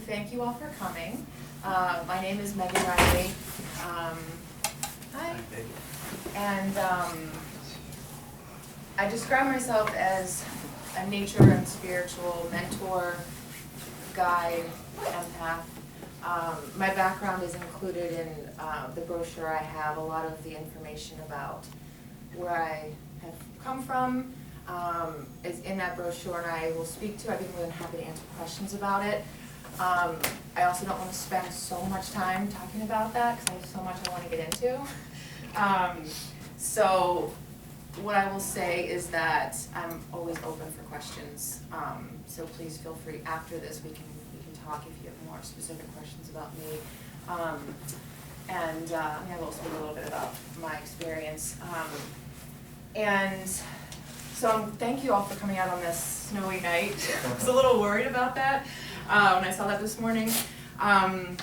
thank you all for coming. My name is Megan Riley. Hi. And I describe myself as a nature and spiritual mentor, guide, empath. My background is included in the brochure. I have a lot of the information about where I have come from is in that brochure, and I will speak to. I'd be more than happy to answer questions about it. I also don't want to spend so much time talking about that because I have so much I want to get into. So what I will say is that I'm always open for questions. So please feel free after this. We can talk if you have more specific questions about me. And I will speak a little bit about my experience. And so thank you all for coming out on this snowy night. I was a little worried about that when I saw that this morning. I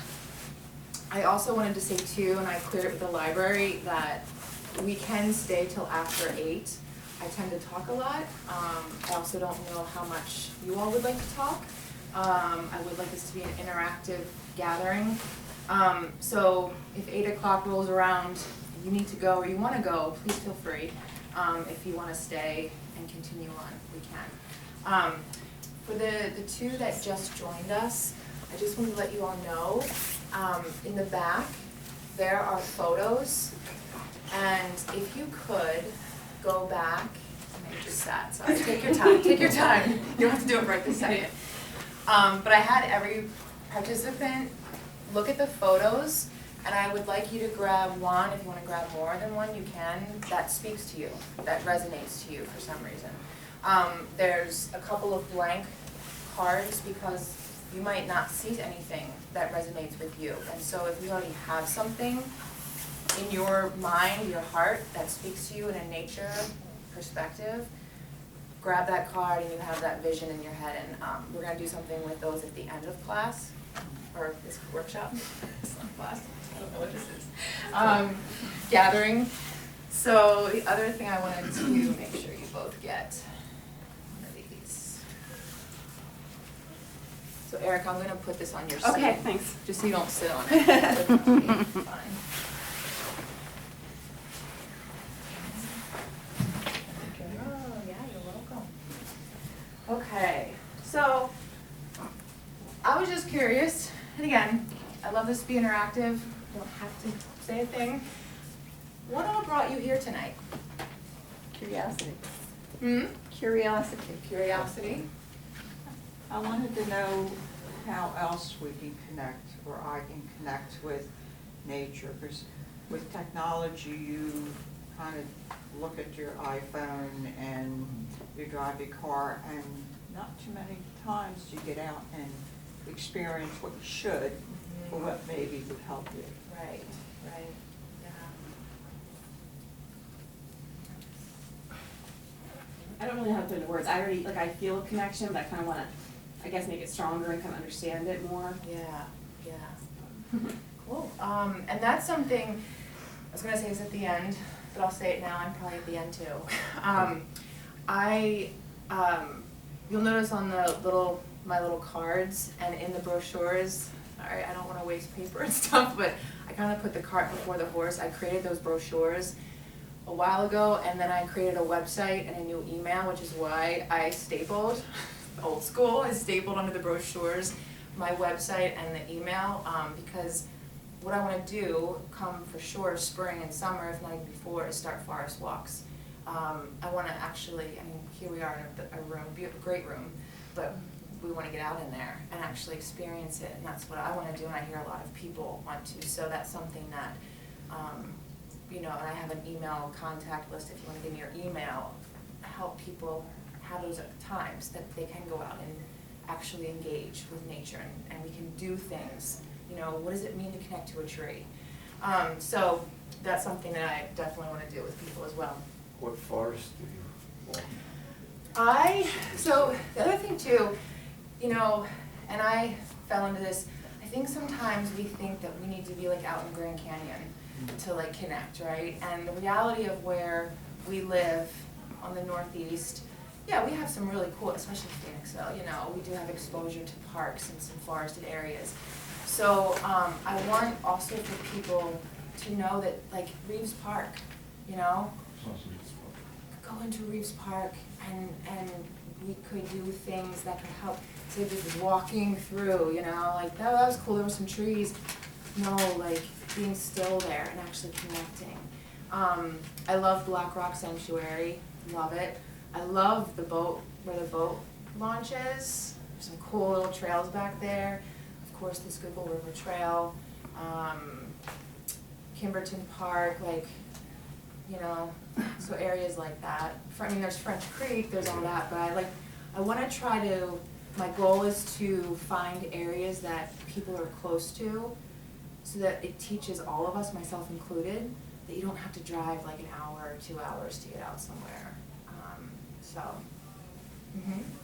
also wanted to say too, and I cleared it with the library, that we can stay till after 8. I tend to talk a lot. I also don't know how much you all would like to talk. I would like this to be an interactive gathering. So if 8 o'clock rolls around, you need to go or you want to go, please feel free. If you want to stay and continue on, we can. For the two that just joined us, I just want to let you all know, in the back, there are photos, and if you could go back, I just sat, so take your time, take your time. You don't have to do it right this second. But I had every participant look at the photos, and I would like you to grab one. If you want to grab more than one, you can. That speaks to you, that resonates to you for some reason. There's a couple of blank cards because you might not see anything that resonates with you. And so if you already have something in your mind, your heart, that speaks to you in a nature perspective, grab that card and you have that vision in your head. And we're going to do something with those at the end of class, or this workshop. It's not class. I don't know what this is. Gathering. So the other thing I wanted to make sure you both get one of these. So Eric, I'm going to put this on your seat. Okay, thanks. Just so you don't sit on it. Fine. Oh, yeah, you're welcome. Okay, so I was just curious, and again, I love this to be interactive. You don't have to say a thing. What all brought you here tonight? Curiosity. Curiosity. Curiosity. I wanted to know how else we can connect, or I can connect with nature, because with technology you kind of look at your iPhone and you drive your car, and not too many times do you get out and experience what you should, or what maybe would help you. Right, right, yeah. I don't really have to put into words. I already, like, I feel a connection, but I kind of want to, I guess, make it stronger and kind of understand it more. Yeah, yeah. Cool. And that's something, I was going to say this at the end, but I'll say it now, I'm probably at the end too. You'll notice on the my little cards and in the brochures, sorry, I don't want to waste paper and stuff, but I kind of put the cart before the horse. I created those brochures a while ago, and then I created a website and a new email, which is why I stapled, old school, I stapled under the brochures my website and the email, because what I want to do, come for sure spring and summer, if not even before, is start forest walks. I want to actually, I mean, here we are in a room, great room, but we want to get out in there and actually experience it, and that's what I want to do, and I hear a lot of people want to, so that's something that, you know, and I have an email contact list if you want to give me your email, help people have those times that they can go out and actually engage with nature, and we can do things. You know, what does it mean to connect to a tree? So that's something that I definitely want to do with people as well. What forest do you want? So the other thing too, you know, and I fell into this, I think sometimes we think that we need to be like out in Grand Canyon to like connect, right? And the reality of where we live on the Northeast Yeah, we have some really cool, especially Phoenixville, you know, we do have exposure to parks and some forested areas. So, I want also for people to know that, like, Reeves Park, you know, go into Reeves Park and we could do things that could help, say just walking through, you know, like, that was cool, there were some trees. No, like, being still there and actually connecting. I love Black Rock Sanctuary, love it. I love the boat, where the boat launch is. There's some cool little trails back there. Of course, the Schuylkill River Trail, Kimberton Park, like, you know, so areas like that. I mean, there's French Creek, there's all that, but I wanna try to, my goal is to find areas that people are close to, so that it teaches all of us, myself included, that you don't have to drive like an hour or 2 hours to get out somewhere. So.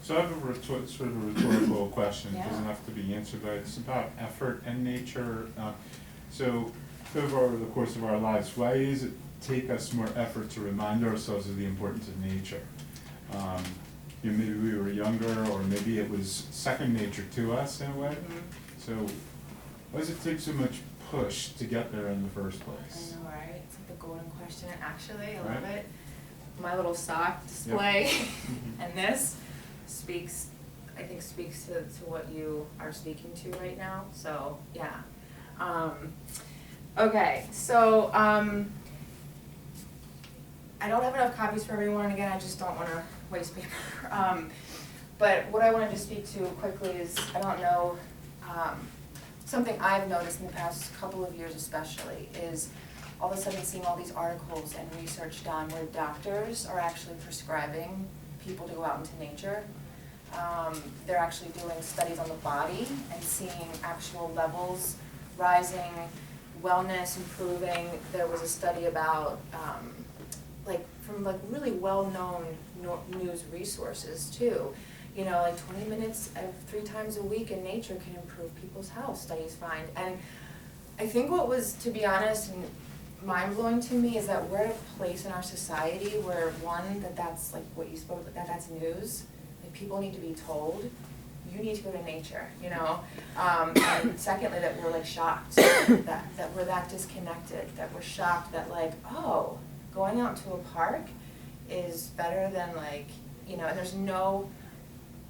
So I have a sort of a rhetorical question. It Yeah. doesn't have to be answered, but it's about effort and nature. So over the course of our lives, why does it take us more effort to remind ourselves of the importance of nature? You know, maybe we were younger, or maybe it was second nature to us in a way. So why does it take so much push to get there in the first place? I know, right? It's like the golden question, actually, I love Right. it. My little sock display and this speaks, I think speaks to what you are speaking to right now, so, yeah. Okay, so, I don't have enough copies for everyone, again, I just don't wanna waste paper. But what I wanted to speak to quickly is, I don't know, something I've noticed in the past couple of years especially is all of a sudden seeing all these articles and research done where doctors are actually prescribing people to go out into nature. They're actually doing studies on the body and seeing actual levels rising, wellness improving. There was a study about, from really well-known news resources too. You know, like 20 minutes 3 times a week in nature can improve people's health, studies find. And I think what was, to be honest, and mind-blowing to me is that we're at a place in our society where, one, that's like what you spoke, that's news. Like, people need to be told, you need to go to nature, you know? And secondly, that we're like shocked, that we're that disconnected, that we're shocked that like, oh, going out to a park is better than like, you know, and there's no,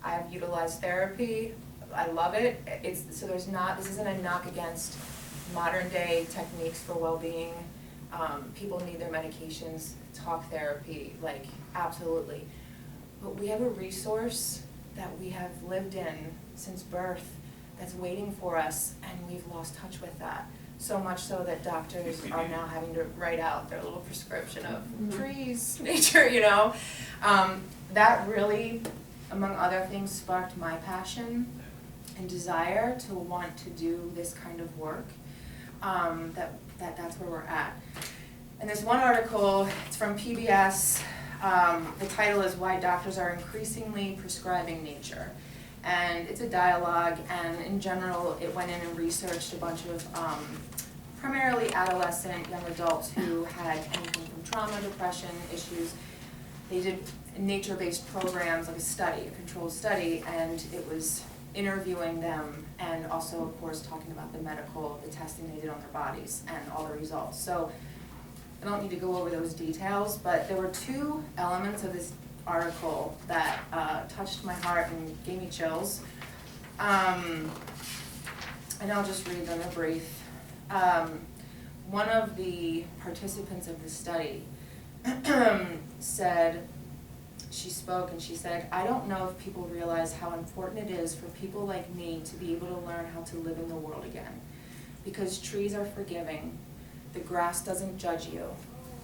I've utilized therapy, I love it. So this isn't a knock against modern day techniques for well-being. People need their medications, talk therapy, like, absolutely. But we have a resource that we have lived in since birth that's waiting for us, and we've lost touch with that. So much so that doctors are now having to write out their little prescription of trees, nature, you know. That really, among other things, sparked my passion and desire to want to do this kind of work. That's where we're at. And this one article, it's from PBS. The title is "Why Doctors Are Increasingly Prescribing Nature." And it's a dialogue, and in general, it went in and researched a bunch of primarily adolescent young adults who had anything from trauma, depression, issues. They did nature-based programs, like a study, a controlled study, and it was interviewing them and also, of course, talking about the testing they did on their bodies and all the results. So I don't need to go over those details, but there were 2 elements of this article that touched my heart and gave me chills. And I'll just read them, they're brief. One of the participants of the study she spoke and she said, "I don't know if people realize how important it is for people like me to be able to learn how to live in the world again. Because trees are forgiving. The grass doesn't judge you.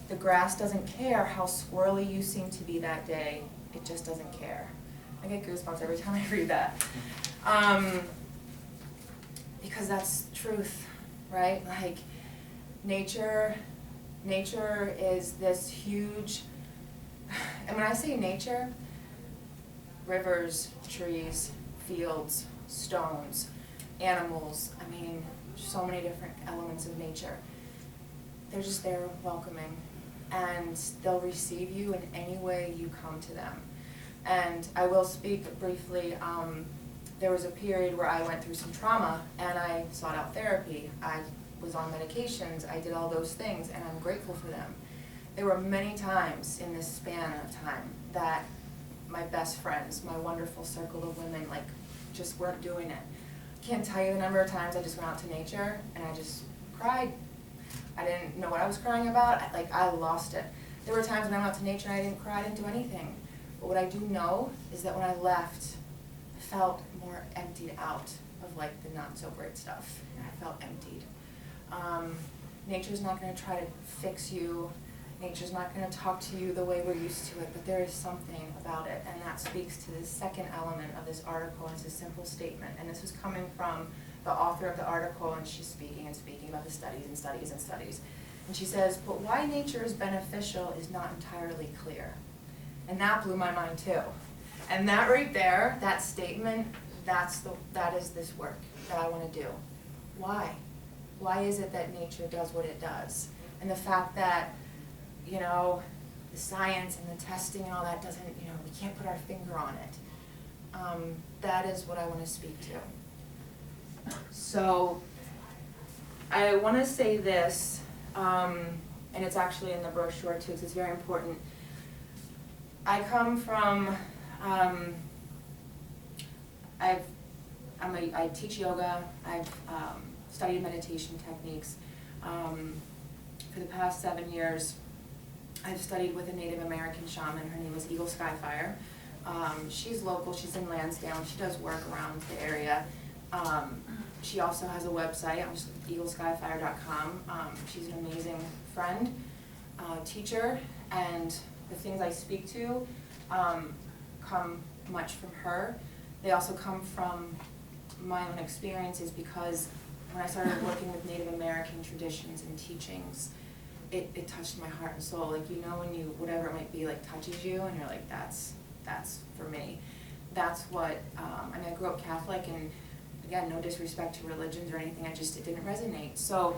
The grass doesn't care how squirrely you seem to be that day. It just doesn't care." I get goosebumps every time I read that. Because that's truth, right? Like, nature is this huge, and when I say nature, rivers, trees, fields, stones, animals, I mean, so many different elements of nature. They're just there welcoming, and they'll receive you in any way you come to them. And I will speak briefly. There was a period where I went through some trauma and I sought out therapy. I was on medications, I did all those things, and I'm grateful for them. There were many times in this span of time that my best friends, my wonderful circle of women, like, just weren't doing it. I can't tell you the number of times I just went out to nature and I just cried. I didn't know what I was crying about, I lost it. There were times when I went out to nature and I didn't cry, I didn't do anything. But what I do know is that when I left, I felt more emptied out of like the not so great stuff. I felt emptied. Nature's not gonna try to fix you. Nature's not gonna talk to you the way we're used to it, but there is something about it, and that speaks to the second element of this article, and it's a simple statement. And this was coming from the author of the article, and she's speaking and speaking about the studies and studies and studies. And she says, but why nature is beneficial is not entirely clear. And that blew my mind too. And that right there, that statement, that is this work that I want to do. Why? Why is it that nature does what it does? And the fact that, you know, the science and the testing and all that doesn't, you know, we can't put our finger on it. That is what I want to speak to. So, I want to say this, and it's actually in the brochure too, because it's very important. I come from, I teach yoga, I've studied meditation techniques. For the past 7 years, I've studied with a Native American shaman. Her name is Eagle Skyfire. She's local, she's in Lansdowne, she does work around the area. She also has a website, eagleskyfire.com. She's an amazing friend, teacher, and the things I speak to come much from her. They also come from my own experiences, because when I started working with Native American traditions and teachings, it touched my heart and soul. Like, you know, when you, whatever it might be, like, touches you, and you're like, that's for me. That's what, I mean, I grew up Catholic, and again, no disrespect to religions or anything, it didn't resonate. So,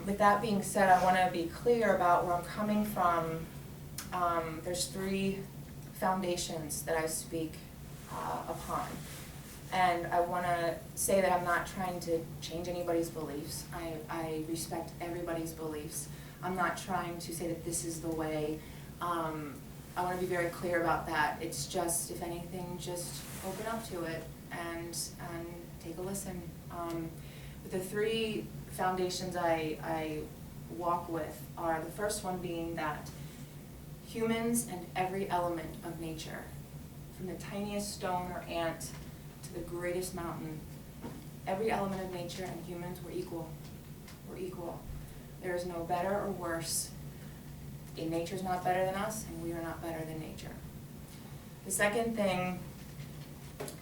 with that being said, I want to be clear about where I'm coming from. There's 3 foundations that I speak upon. And I want to say that I'm not trying to change anybody's beliefs. I respect everybody's beliefs. I'm not trying to say that this is the way. I want to be very clear about that. It's just, if anything, just open up to it and take a listen. But the 3 foundations I walk with are, the first one being that humans and every element of nature, from the tiniest stone or ant to the greatest mountain, every element of nature and humans, we're equal. We're equal. There is no better or worse. Nature's not better than us, and we are not better than nature. The second thing,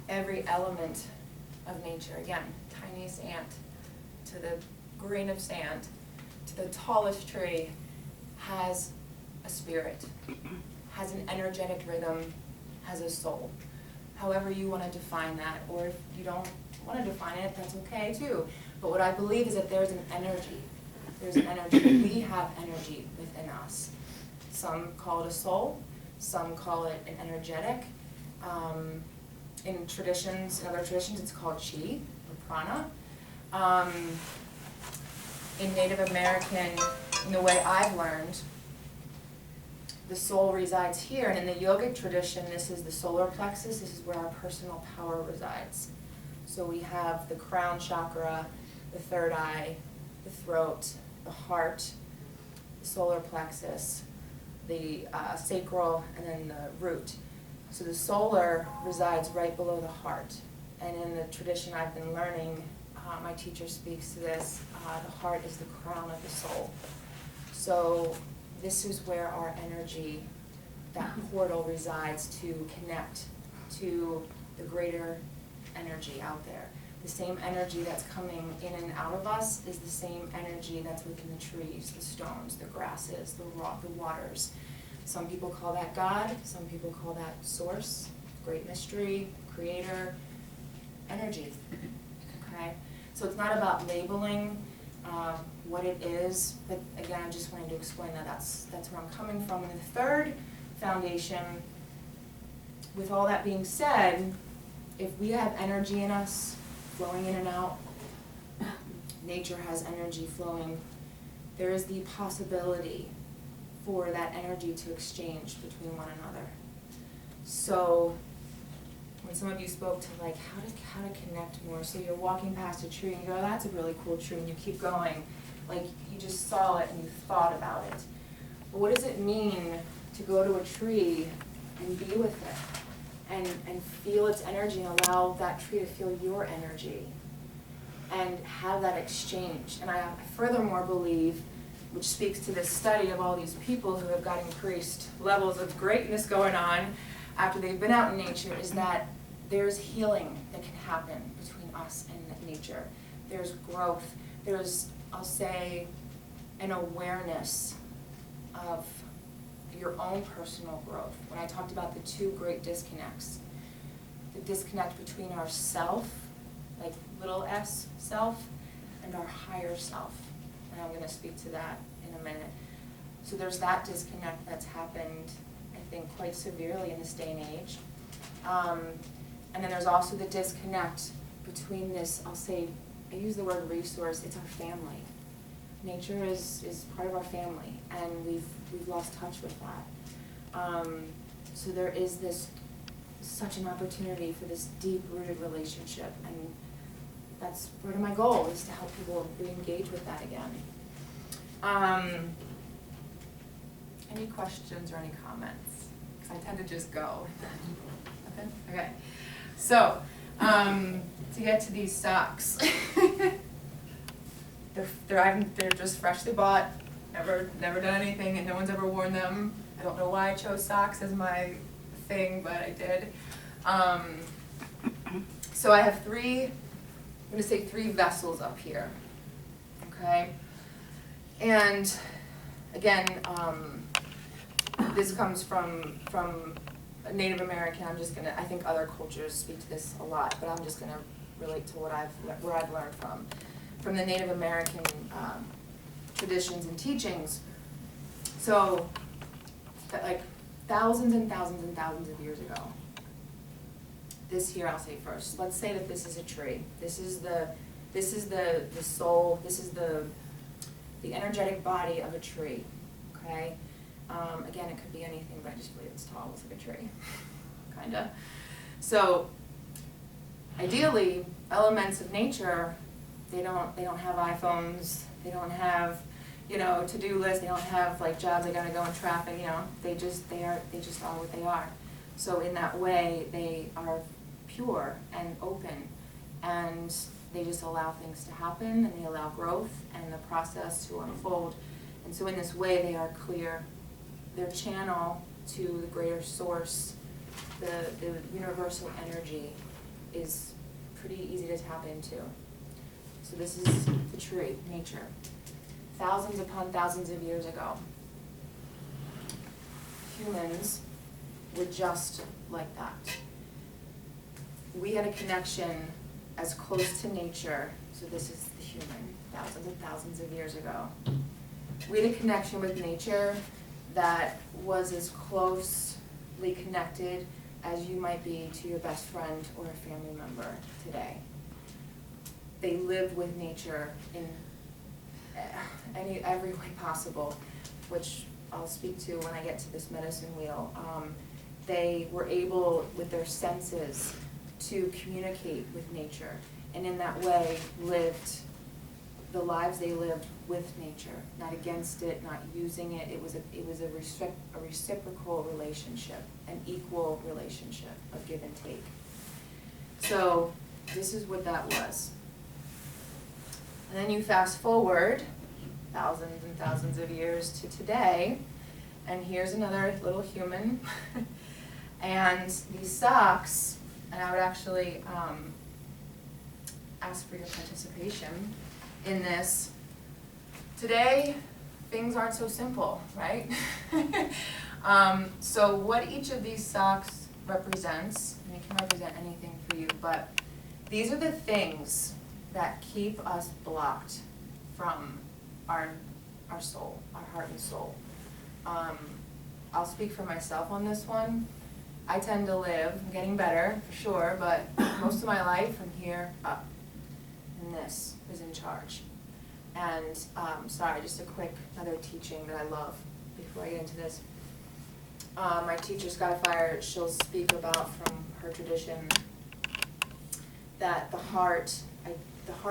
every element of nature, again, tiniest ant to the grain of sand to the tallest tree, has a spirit, has an energetic rhythm, has a soul. However you want to define that, or if you don't want to define it, that's okay too. But what I believe is that there's an energy. There's an energy. We have energy within us. Some call it a soul, some call it an energetic. In other traditions, it's called chi or prana. In Native American, in the way I've learned, the soul resides here, and in the yogic tradition, this is the solar plexus. This is where our personal power resides. So we have the crown chakra, the third eye, the throat, the heart, the solar plexus, the sacral, and then the root. So the solar resides right below the heart. And in the tradition I've been learning, my teacher speaks to this, the heart is the crown of the soul. So this is where our energy, that portal resides to connect to the greater energy out there. The same energy that's coming in and out of us is the same energy that's within the trees, the stones, the grasses, the rock, the waters. Some people call that God, some people call that source, great mystery, creator, energy, okay? So it's not about labeling what it is, but again, I just wanted to explain that that's where I'm coming from. And the third foundation with all that being said, if we have energy in us, flowing in and out, nature has energy flowing, there is the possibility for that energy to exchange between one another. So when some of you spoke to like how to connect more, so you're walking past a tree and you go, that's a really cool tree, and you keep going, like you just saw it and you thought about it. But what does it mean to go to a tree and be with it and feel its energy and allow that tree to feel your energy and have that exchange? And I furthermore believe, which speaks to this study of all these people who have got increased levels of greatness going on after they've been out in nature, is that there's healing that can happen between us and nature. There's growth. There's, I'll say, an awareness of your own personal growth. When I talked about the two great disconnects, the disconnect between our self, like little s self, and our higher self. And I'm going to speak to that in a minute. So there's that disconnect that's happened, I think, quite severely in this day and age. And then there's also the disconnect between this, I'll say, I use the word resource, it's our family. Nature is part of our family, and we've lost touch with that. So there is this, such an opportunity for this deep-rooted relationship, and that's part of my goal, is to help people re-engage with that again. Any questions or any comments? Because I tend to just go. Nothing? Okay. So, to get to these socks. They're just freshly bought, never done anything, and no one's ever worn them. I don't know why I chose socks as my thing, but I did. So I have I'm going to say three vessels up here, okay? And again, this comes from a Native American. I think other cultures speak to this a lot, but I'm just going to relate to where I've learned from the Native American traditions and teachings. So, like thousands and thousands and thousands of years ago, this here I'll say first. Let's say that this is a tree. This is the soul. This is the energetic body of a tree. Okay. Again, it could be anything, but I just believe it's tall. It's like a tree, kinda. So, ideally, elements of nature. They don't have iPhones. They don't have, to-do lists. They don't have like jobs. They gotta go in traffic. They just are what they are. So in that way, they are pure and open, and they just allow things to happen, and they allow growth and the process to unfold. And so in this way, they are clear. Their channel to the greater source, the universal energy, is pretty easy to tap into. So this is the tree, nature. Thousands upon thousands of years ago, humans were just like that. We had a connection as close to nature, so this is the human, thousands and thousands of years ago. We had a connection with nature that was as closely connected as you might be to your best friend or a family member today. They lived with nature in every way possible, which I'll speak to when I get to this medicine wheel. They were able, with their senses, to communicate with nature, and in that way lived the lives they lived with nature, not against it, not using it. It was a reciprocal relationship, an equal relationship of give and take. So this is what that was. And then you fast forward thousands and thousands of years to today, and here's another little human. And these socks, and I would actually ask for your participation in this. Today, things aren't so simple, right? So what each of these socks represents, and it can represent anything for you, but these are the things that keep us blocked from our soul, our heart and soul. I'll speak for myself on this one. I tend to live, I'm getting better, for sure, but most of my life from here up. And this is in charge. And, sorry, just a quick, another teaching that I love before I get into this. My teacher, Sky Fire, she'll speak about from her tradition that the heart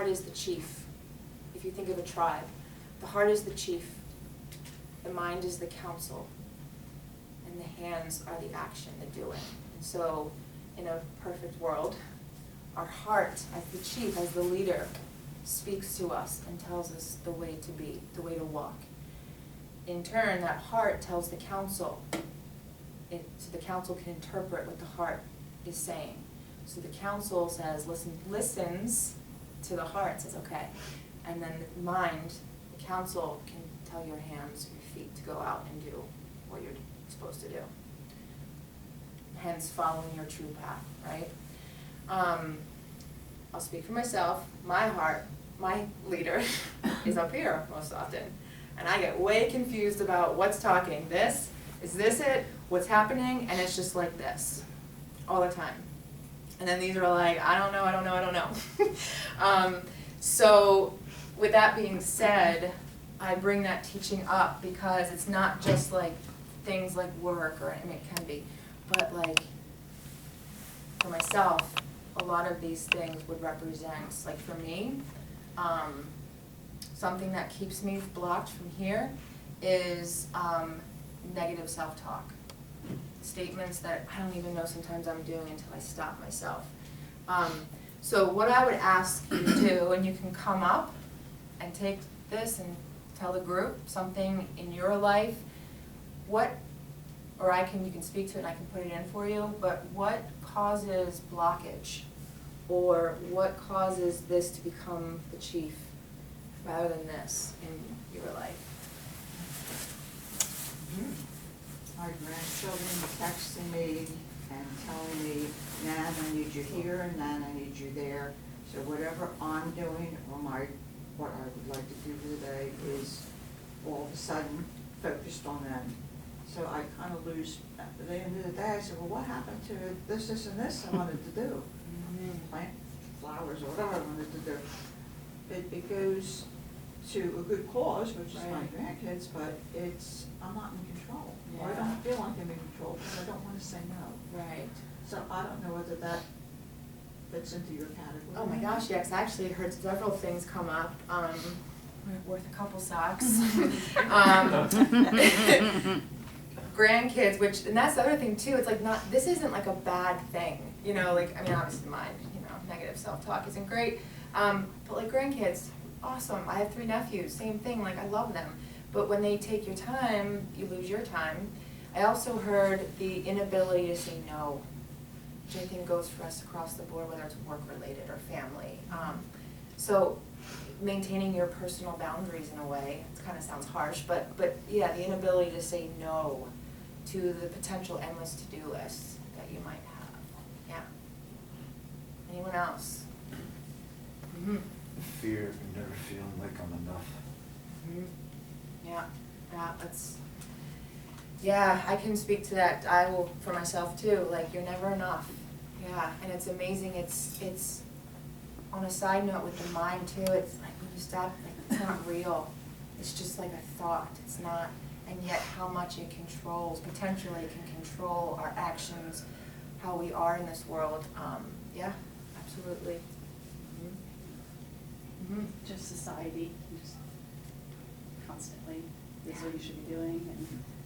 is the chief. If you think of a tribe, the heart is the chief, the mind is the counsel, and the hands are the action, the doing. And so, in a perfect world, our heart, as the chief, as the leader, speaks to us and tells us the way to be, the way to walk. In turn, that heart tells the counsel, so the counsel can interpret what the heart is saying. So the counsel says, listens to the heart, says, okay. And then the mind, the counsel, can tell your hands, your feet to go out and do what you're supposed to do. Hence, following your true path, right? I'll speak for myself. My heart, my leader, is up here most often. And I get way confused about what's talking. This, is this it? What's happening? And it's just like this all the time. And then these are like, I don't know. So with that being said, I bring that teaching up because it's not just like things like work, or I mean, it can be, but like for myself, a lot of these things would represent, like for me, something that keeps me blocked from here is negative self-talk. Statements that I don't even know sometimes I'm doing until I stop myself. So what I would ask you to do, and you can come up and take this and tell the group something in your life, you can speak to it and I can put it in for you, but what causes blockage? Or what causes this to become the chief rather than this in your life? My grandchildren texting me and telling me, Nan, I need you here, and Nan, I need you there. So whatever I'm doing, or what I would like to do today is all of a sudden focused on them. So I kind of lose, at the end of the day, I said, well, what happened to this, and this I wanted to do? Plant flowers or whatever I wanted to do. It goes to a good cause, which is my grandkids, but I'm not in control. Or I don't feel like I'm in control because I don't want to say no. Right. So I don't know whether that fits into your category. Oh my gosh, yes, I actually heard several things come up, worth a couple socks. Grandkids, and that's the other thing too, it's like this isn't like a bad thing, like, I mean, obviously mine, negative self-talk isn't great, but like grandkids, awesome. I have 3 nephews, same thing, like I love them. But when they take your time, you lose your time. I also heard the inability to say no, which I think goes for us across the board, whether it's work-related or family. So maintaining your personal boundaries in a way, it kind of sounds harsh, but yeah, the inability to say no to the potential endless to-do lists that you might have. Yeah. Anyone else? Mm-hmm. Fear of never feeling like I'm enough. Mm-hmm. Yeah, I can speak to that. I will for myself too. Like, you're never enough. Yeah, and it's amazing. It's on a side note with the mind too. It's like when you stop, like it's not real. It's just like a thought. It's not, and yet how much it controls. Potentially, it can control our actions, how we are in this world. Yeah, absolutely. Mm-hmm. Mm-hmm. Just society, just constantly, this is what you should be doing, and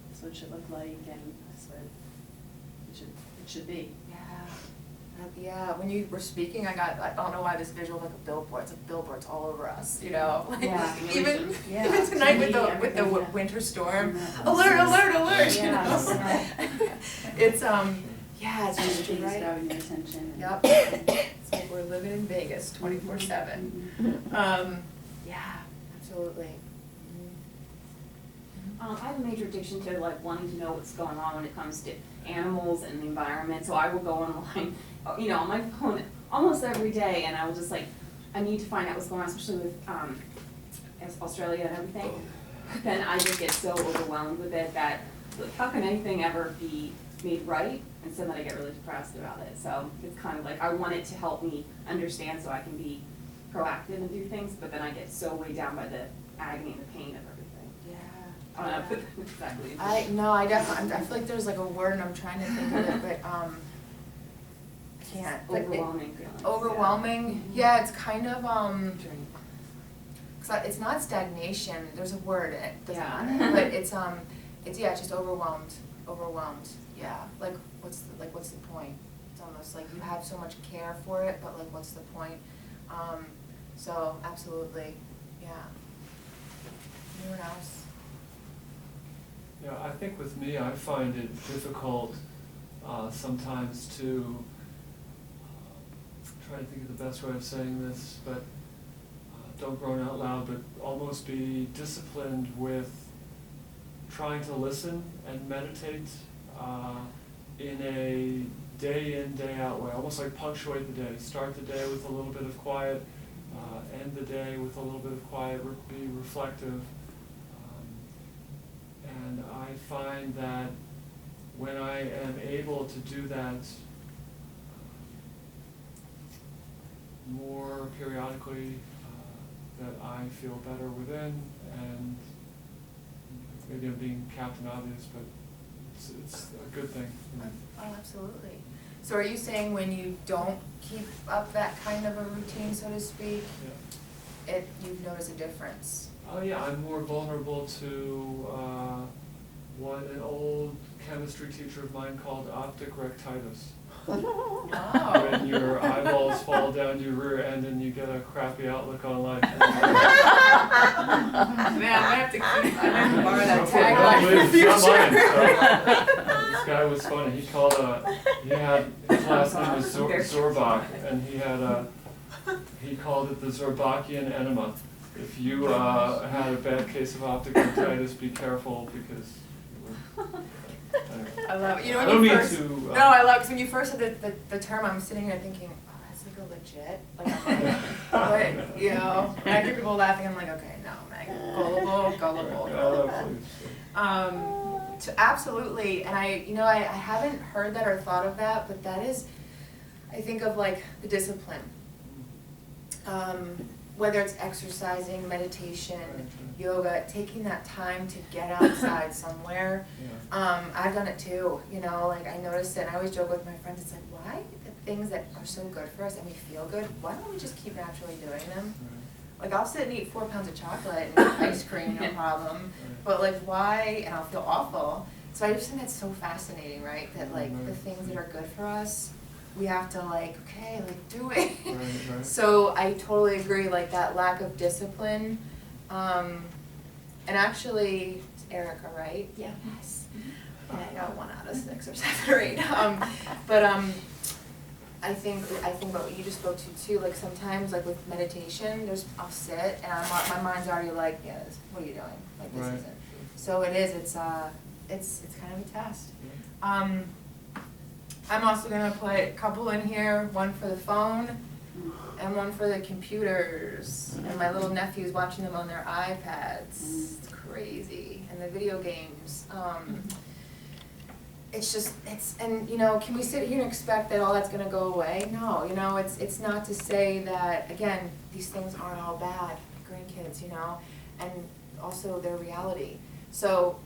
this is what it should look like, and that's what it should be. Yeah, when you were speaking, I don't know why this visual like a billboard. It's like billboards all over us, Like, even tonight with the winter storm, alert, Yes. It's it's just Everything's right. grabbing your attention. Yep. It's like we're living in Vegas 24/7. Yeah, absolutely. I have a major addiction to like wanting to know what's going on when it comes to animals and the environment, so I will go online, on my phone almost every day, and I will just I need to find out what's going on, especially with Australia and everything. Then I just get so overwhelmed with it that how can anything ever be made right and some that I get really depressed about it. So it's kind of like, I want it to help me understand so I can be proactive and do things, but then I get so weighed down by the agony and the pain of everything. Yeah. I don't know, put that exactly. into I it. feel like there's like a word and I'm trying to think of it, but I can't. But Overwhelming feelings. overwhelming. Yeah, it's kind of it's not stagnation. There's a word. It doesn't Yeah. matter. But it's just overwhelmed. Overwhelmed. Yeah. Like what's the point? It's almost like you have so much care for it, but like what's the point? So absolutely, yeah. Anyone else? Yeah, I think with me, I find it difficult sometimes to, try to think of the best way of saying this, but don't groan out loud, but almost be disciplined with trying to listen and meditate in a day in, day out way, almost like punctuate the day. Start the day with a little bit of quiet, end the day with a little bit of quiet, be reflective. And I find that when I am able to do that more periodically, that I feel better within, and maybe I'm being Captain Obvious, but it's a good thing. Oh, absolutely. So are you saying when you don't keep up that kind of a routine, so to speak, Yeah. you've noticed a difference? Oh yeah, I'm more vulnerable to what an old chemistry teacher of mine called optic rectitis. Oh. When your eyeballs fall down your rear end and you get a crappy outlook on life. Man, I have to borrow that tagline for the It's not mine, future. so, this guy was funny. He called his last name was Zorbach, and he called it the Zorbachian enema. If you had a bad case of optic rectitis, be careful because anyway. I love it. You know I when don't you mean first, to, no, I love, because when you first said the term, I'm sitting here thinking, oh, that's like a legit, like, I'm like, what, you know, and I hear people laughing, I'm like, okay, no, Meg, gullible. Absolutely, and I haven't heard that or thought of that, but that is, I think of like the discipline. Whether it's exercising, meditation, yoga, taking that time to get outside somewhere. I've done it too, like I noticed it, and I always joke with my friends, it's like, why the things that are so good for us and we feel good, why don't we just keep naturally doing them? Like I'll sit and eat 4 pounds of chocolate and ice cream, no problem, but like why, and I'll feel awful. So I just think that's so fascinating, right, that like the things that are good for us, we have to like, okay, like do it. Right. So I totally agree, like that lack of discipline. And actually, it's Erica, right? Yeah. Yes. Yeah, I got 1 out of 6 or 7 or 8. But I think about what you just spoke to too. Like sometimes, like with meditation, I'll sit and my mind's already like, yeah, what are you doing? Like this isn't. So it is. It's kind of a test. I'm also gonna put a couple in here, one for the phone and one for the computers. And my little nephew's watching them on their iPads. It's crazy. And the video games. And can we sit here and expect that all that's gonna go away? No, it's not to say that, again, these things aren't all bad, grandkids, and also their reality. So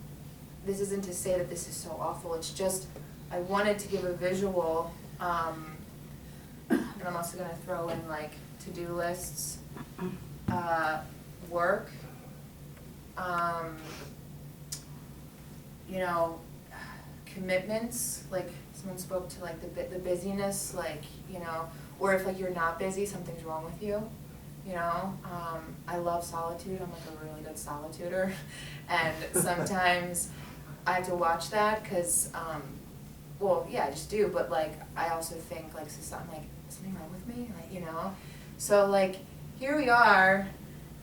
this isn't to say that this is so awful, it's just, I wanted to give a visual, and I'm also gonna throw in like to-do lists, work, commitments, like someone spoke to like the busyness, like, or if like you're not busy, something's wrong with you, I love solitude, I'm like a really good solituder, and sometimes I have to watch that, cause, well, yeah, I just do, but like, I also think like, so I'm like, is something wrong with me, like, so like, here we are,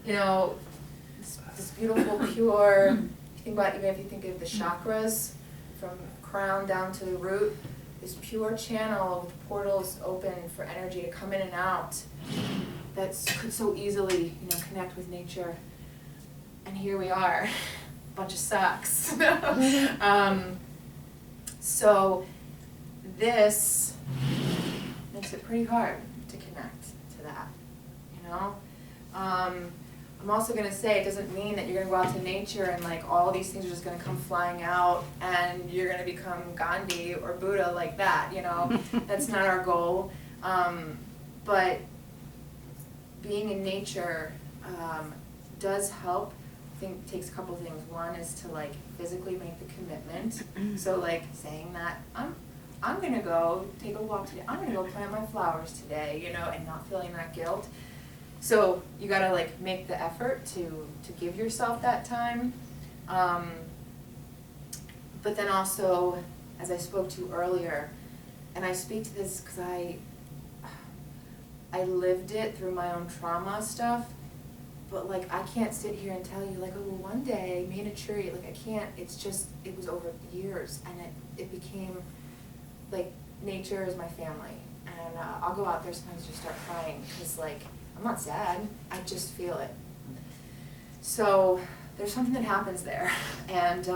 this beautiful, pure, even if you think of the chakras, from crown down to the root, this pure channel with portals open for energy to come in and out, that could so easily, connect with nature, and here we are, a bunch of sucks. So this makes it pretty hard to connect to that, you know? I'm also gonna say, it doesn't mean that you're gonna go out to nature and like all these things are just gonna come flying out and you're gonna become Gandhi or Buddha like that, you know? That's not our goal. But being in nature does help. I think it takes a couple things. One is to like physically make the commitment. So like saying that I'm gonna go take a walk today. I'm gonna go plant my flowers today, you know, and not feeling that guilt. So you gotta like make the effort to give yourself that time. But then also, as I spoke to earlier, and I speak to this because I lived it through my own trauma stuff, but like I can't sit here and tell you like, oh well, one day me and a tree, like I can't, it's just, it was over years and it became like nature is my family. And I'll go out there sometimes and just start crying because like, I'm not sad, I just feel it. So there's something that happens there. And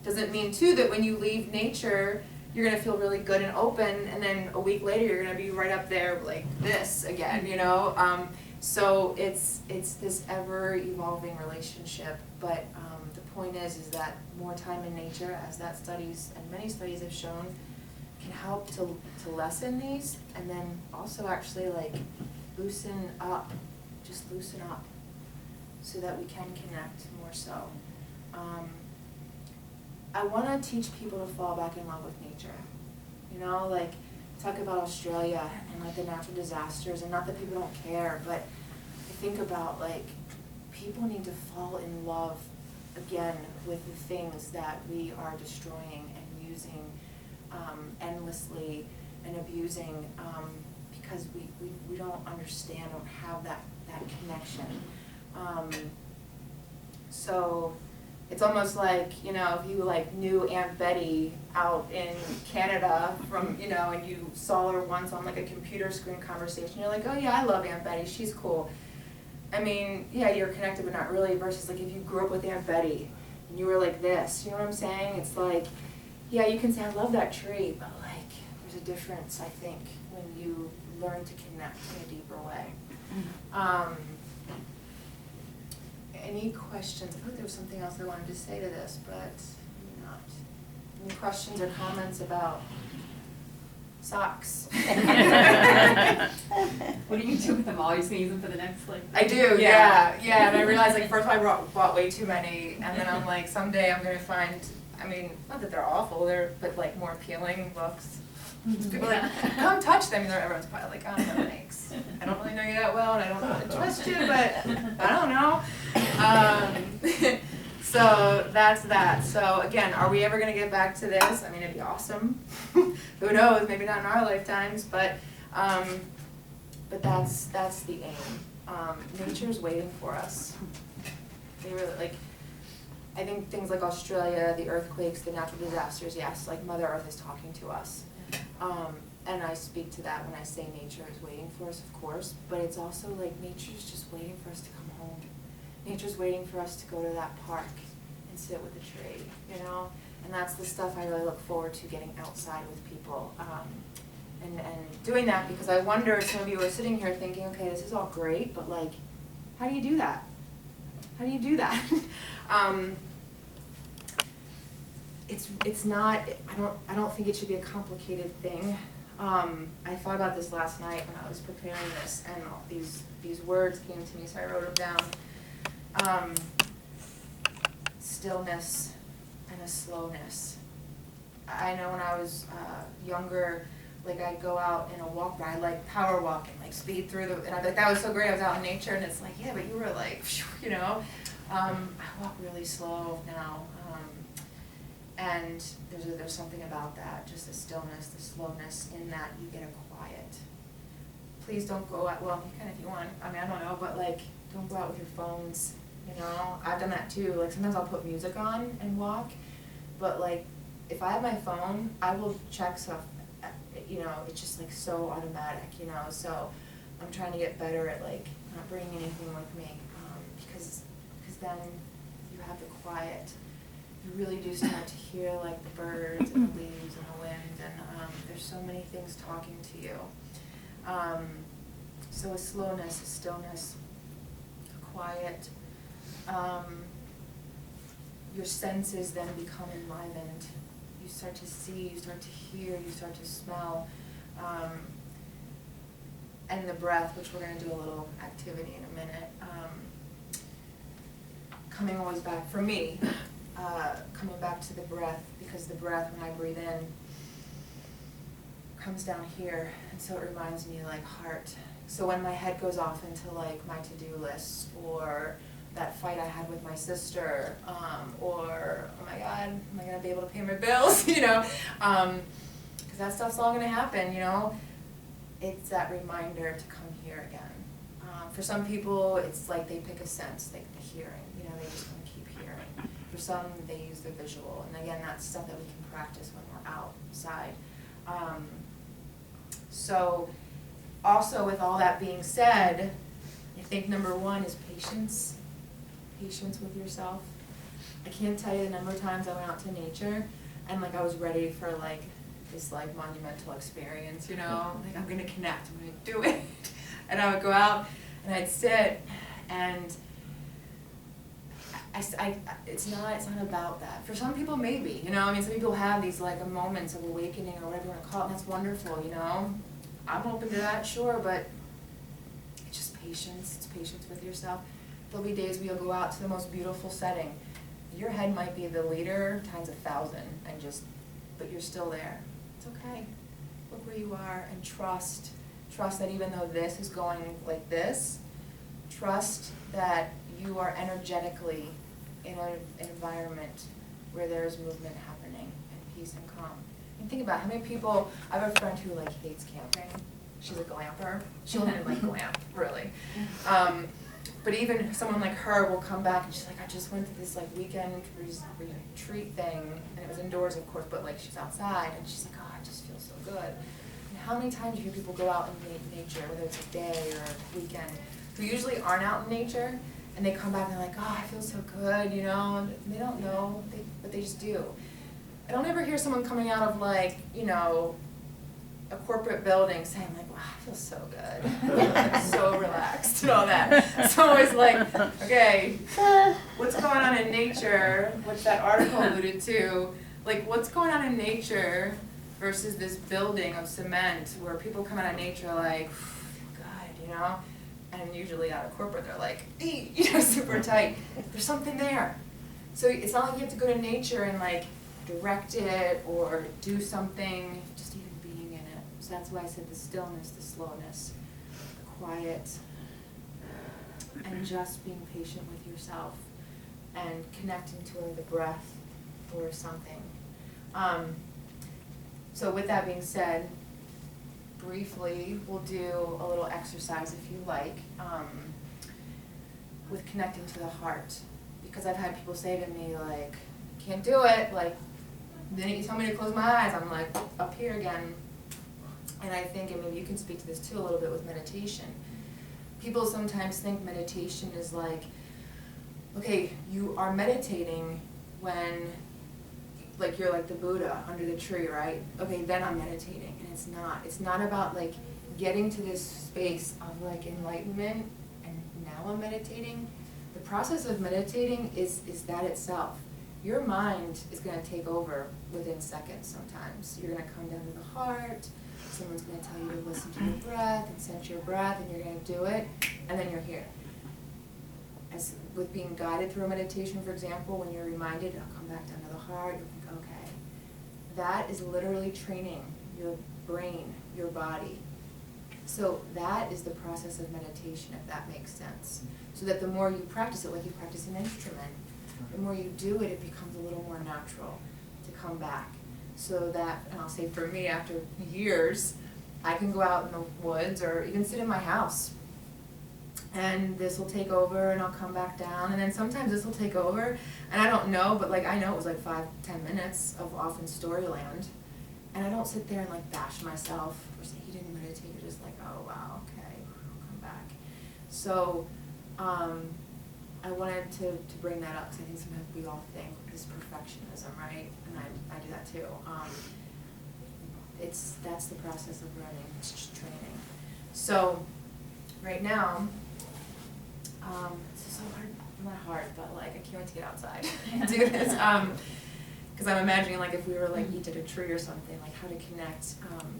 doesn't mean too that when you leave nature, you're gonna feel really good and open, and then a week later you're gonna be right up there like this again, you know? So it's this ever evolving relationship, but the point is that more time in nature, as that studies and many studies have shown, can help to lessen these, and then also actually like loosen up, just loosen up, so that we can connect more so. I want to teach people to fall back in love with nature. You know, like talk about Australia and like the natural disasters, and not that people don't care, but I think about like people need to fall in love again with the things that we are destroying and using endlessly and abusing because we don't understand, don't have that connection. So it's almost like, you know, if you like knew Aunt Betty out in Canada from, you know, and you saw her once on like a computer screen conversation, you're like, oh yeah, I love Aunt Betty, she's cool. I mean, yeah, you're connected but not really, versus like if you grew up with Aunt Betty and you were like this, you know what I'm saying? It's like, yeah, you can say I love that tree, but like there's a difference, I think, when you learn to connect in a deeper way. Any questions? I thought there was something else I wanted to say to this, but maybe not. Any questions or comments about socks? What do you do with them all? You're just gonna use them for the next like? I do, yeah. And I realized like first I bought way too many, and then I'm like someday I'm gonna find, I mean, not that they're awful, but like more appealing looks. People are like, come touch them, and everyone's probably like, oh no thanks. I don't really know you that well, and I don't know how to trust you, but I don't know. So that's that. So again, are we ever gonna get back to this? I mean, it'd be awesome. Who knows? Maybe not in our lifetimes, but that's the aim. Nature's waiting for us. They really like. I think things like Australia, the earthquakes, the natural disasters, yes, like Mother Earth is talking to us. And I speak to that when I say nature is waiting for us, of course, but it's also like nature's just waiting for us to come home. Nature's waiting for us to go to that park and sit with a tree, you know? And that's the stuff I really look forward to, getting outside with people. And doing that, because I wonder, some of you are sitting here thinking, okay, this is all great, but like, how do you do that? How do you do that? It's not, I don't think it should be a complicated thing. I thought about this last night when I was preparing this, and all these words came to me, so I wrote them down. Stillness and a slowness. I know when I was younger, like I'd go out in a walk ride, like power walk and like speed through and I'd be like, that was so great, I was out in nature, and it's like, yeah, but you were like, you know. I walk really slow now. And there's something about that, just the stillness, the slowness in that you get a quiet. Please don't go out, well, you can if you want, I mean, I don't know, but like, don't go out with your phones, you know? I've done that too, like sometimes I'll put music on and walk, but like, if I have my phone, I will check stuff, you know, it's just like so automatic, you know? So I'm trying to get better at like, not bringing anything with me, because then you have the quiet. you really do start to hear like the birds and the leaves and the wind, and there's so many things talking to you. So a slowness, a stillness, a quiet. Your senses then become enlivened. You start to see, you start to hear, you start to smell. And the breath, which we're going to do a little activity in a minute. Coming always back, for me, coming back to the breath, because the breath, when I breathe in, comes down here, and so it reminds me like heart. So when my head goes off into like my to-do list, or that fight I had with my sister, or oh my God, am I gonna be able to pay my bills, you know, because that stuff's all gonna happen, you know. It's that reminder to come here again. For some people, it's like they pick a sense, like the hearing, you know, they just want to keep hearing. For some, they use the visual, and again, that's stuff that we can practice when we're outside. So, also with all that being said, I think number one is patience. Patience with yourself. I can't tell you the number of times I went out to nature, and like I was ready for like this like monumental experience, you know, like I'm gonna connect, I'm gonna do it. And I would go out and I'd sit, and it's not about that. For some people maybe, you know, I mean some people have these like moments of awakening or whatever you want to call it, and that's wonderful, you know. I'm open to that, sure, but it's just patience, it's patience with yourself. There'll be days where you'll go out to the most beautiful setting. Your head might be the leader times 1,000, and just, but you're still there. It's okay. Look where you are and trust that even though this is going like this, trust that you are energetically in an environment where there's movement happening and peace and calm. And think about how many people, I have a friend who like hates camping. She's a glamper. She won't even like glamp, really. But even someone like her will come back and she's like, I just went to this like weekend retreat thing, and it was indoors of course, but like she's outside, and she's like, oh, I just feel so good. And how many times do you hear people go out in nature, whether it's a day or a weekend, who usually aren't out in nature, and they come back and they're like, oh, I feel so good, you know, and they don't know, but they just do. I don't ever hear someone coming out of like, you know, a corporate building saying like, wow, I feel so good. I'm so relaxed and all that. It's always like, okay, what's going on in nature, which that article alluded to, like what's going on in nature versus this building of cement where people come out of nature like, good, you know, and usually out of corporate they're like, you know, super tight. There's something there. So it's not like you have to go to nature and like direct it or do something, just even being in it. So that's why I said the stillness, the slowness, the quiet, and just being patient with yourself and connecting to the breath or something. So with that being said, briefly, we'll do a little exercise if you like, with connecting to the heart. Because I've had people say to me like, can't do it, like, then you tell me to close my eyes, I'm like, up here again. And I think, and maybe you can speak to this too a little bit with meditation. People sometimes think meditation is like, okay, you are meditating when, like you're like the Buddha under the tree, right? Okay, then I'm meditating, and it's not. It's not about like getting to this space of like enlightenment, and now I'm meditating. The process of meditating is that itself. Your mind is going to take over within seconds sometimes. You're going to come down to the heart, someone's going to tell you to listen to your breath and sense your breath, and you're going to do it, and then you're here. As with being guided through a meditation, for example, when you're reminded, I'll come back down to the heart, you'll think, okay. That is literally training your brain, your body. So that is the process of meditation, if that makes sense. So that the more you practice it, like you practice an instrument, the more you do it, it becomes a little more natural to come back. So that, and I'll say for me, after years, I can go out in the woods or even sit in my house. And this will take over and I'll come back down. And then sometimes this will take over. And I don't know, but like I know it was like 5-10 minutes of off in Storyland. And I don't sit there and like bash myself or say, he didn't meditate. You're just like, oh wow, okay, I'll come back. So, I wanted to bring that up, because I think sometimes we all think this perfectionism, right? And I do that too. That's the process of learning, it's just training. So, right now, this is so hard, not hard, but like, I can't wait to get outside and do this. Because I'm imagining like if we were like each at a tree or something, like how to connect.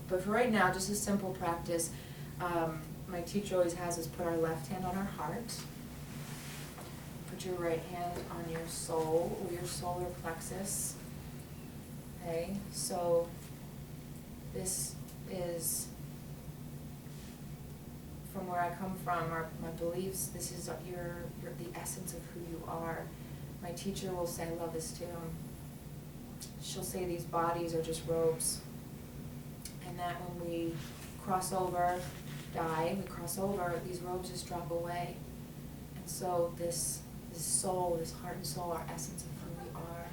But for right now, just a simple practice. My teacher always has us put our left hand on our heart. Put your right hand on your soul or your solar plexus. Okay, so this is, from where I come from, my beliefs, this is the essence of who you are. My teacher will say, I love this too. She'll say these bodies are just robes. And that when we cross over, die, we cross over, these robes just drop away. And so this soul, this heart and soul, our essence of who we are,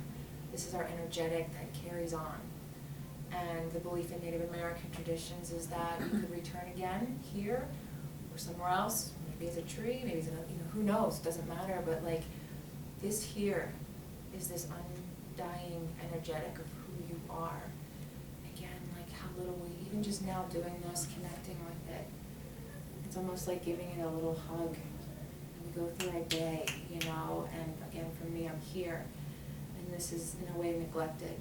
this is our energetic that carries on. And the belief in Native American traditions is that you could return again here or somewhere else, maybe as a tree, maybe as a, who knows, doesn't matter, but like this here is this undying energetic of who you are. Again, like how little we, even just now doing this, connecting with it, it's almost like giving it a little hug. And we go through our day, and again, for me, I'm here. And this is in a way neglected.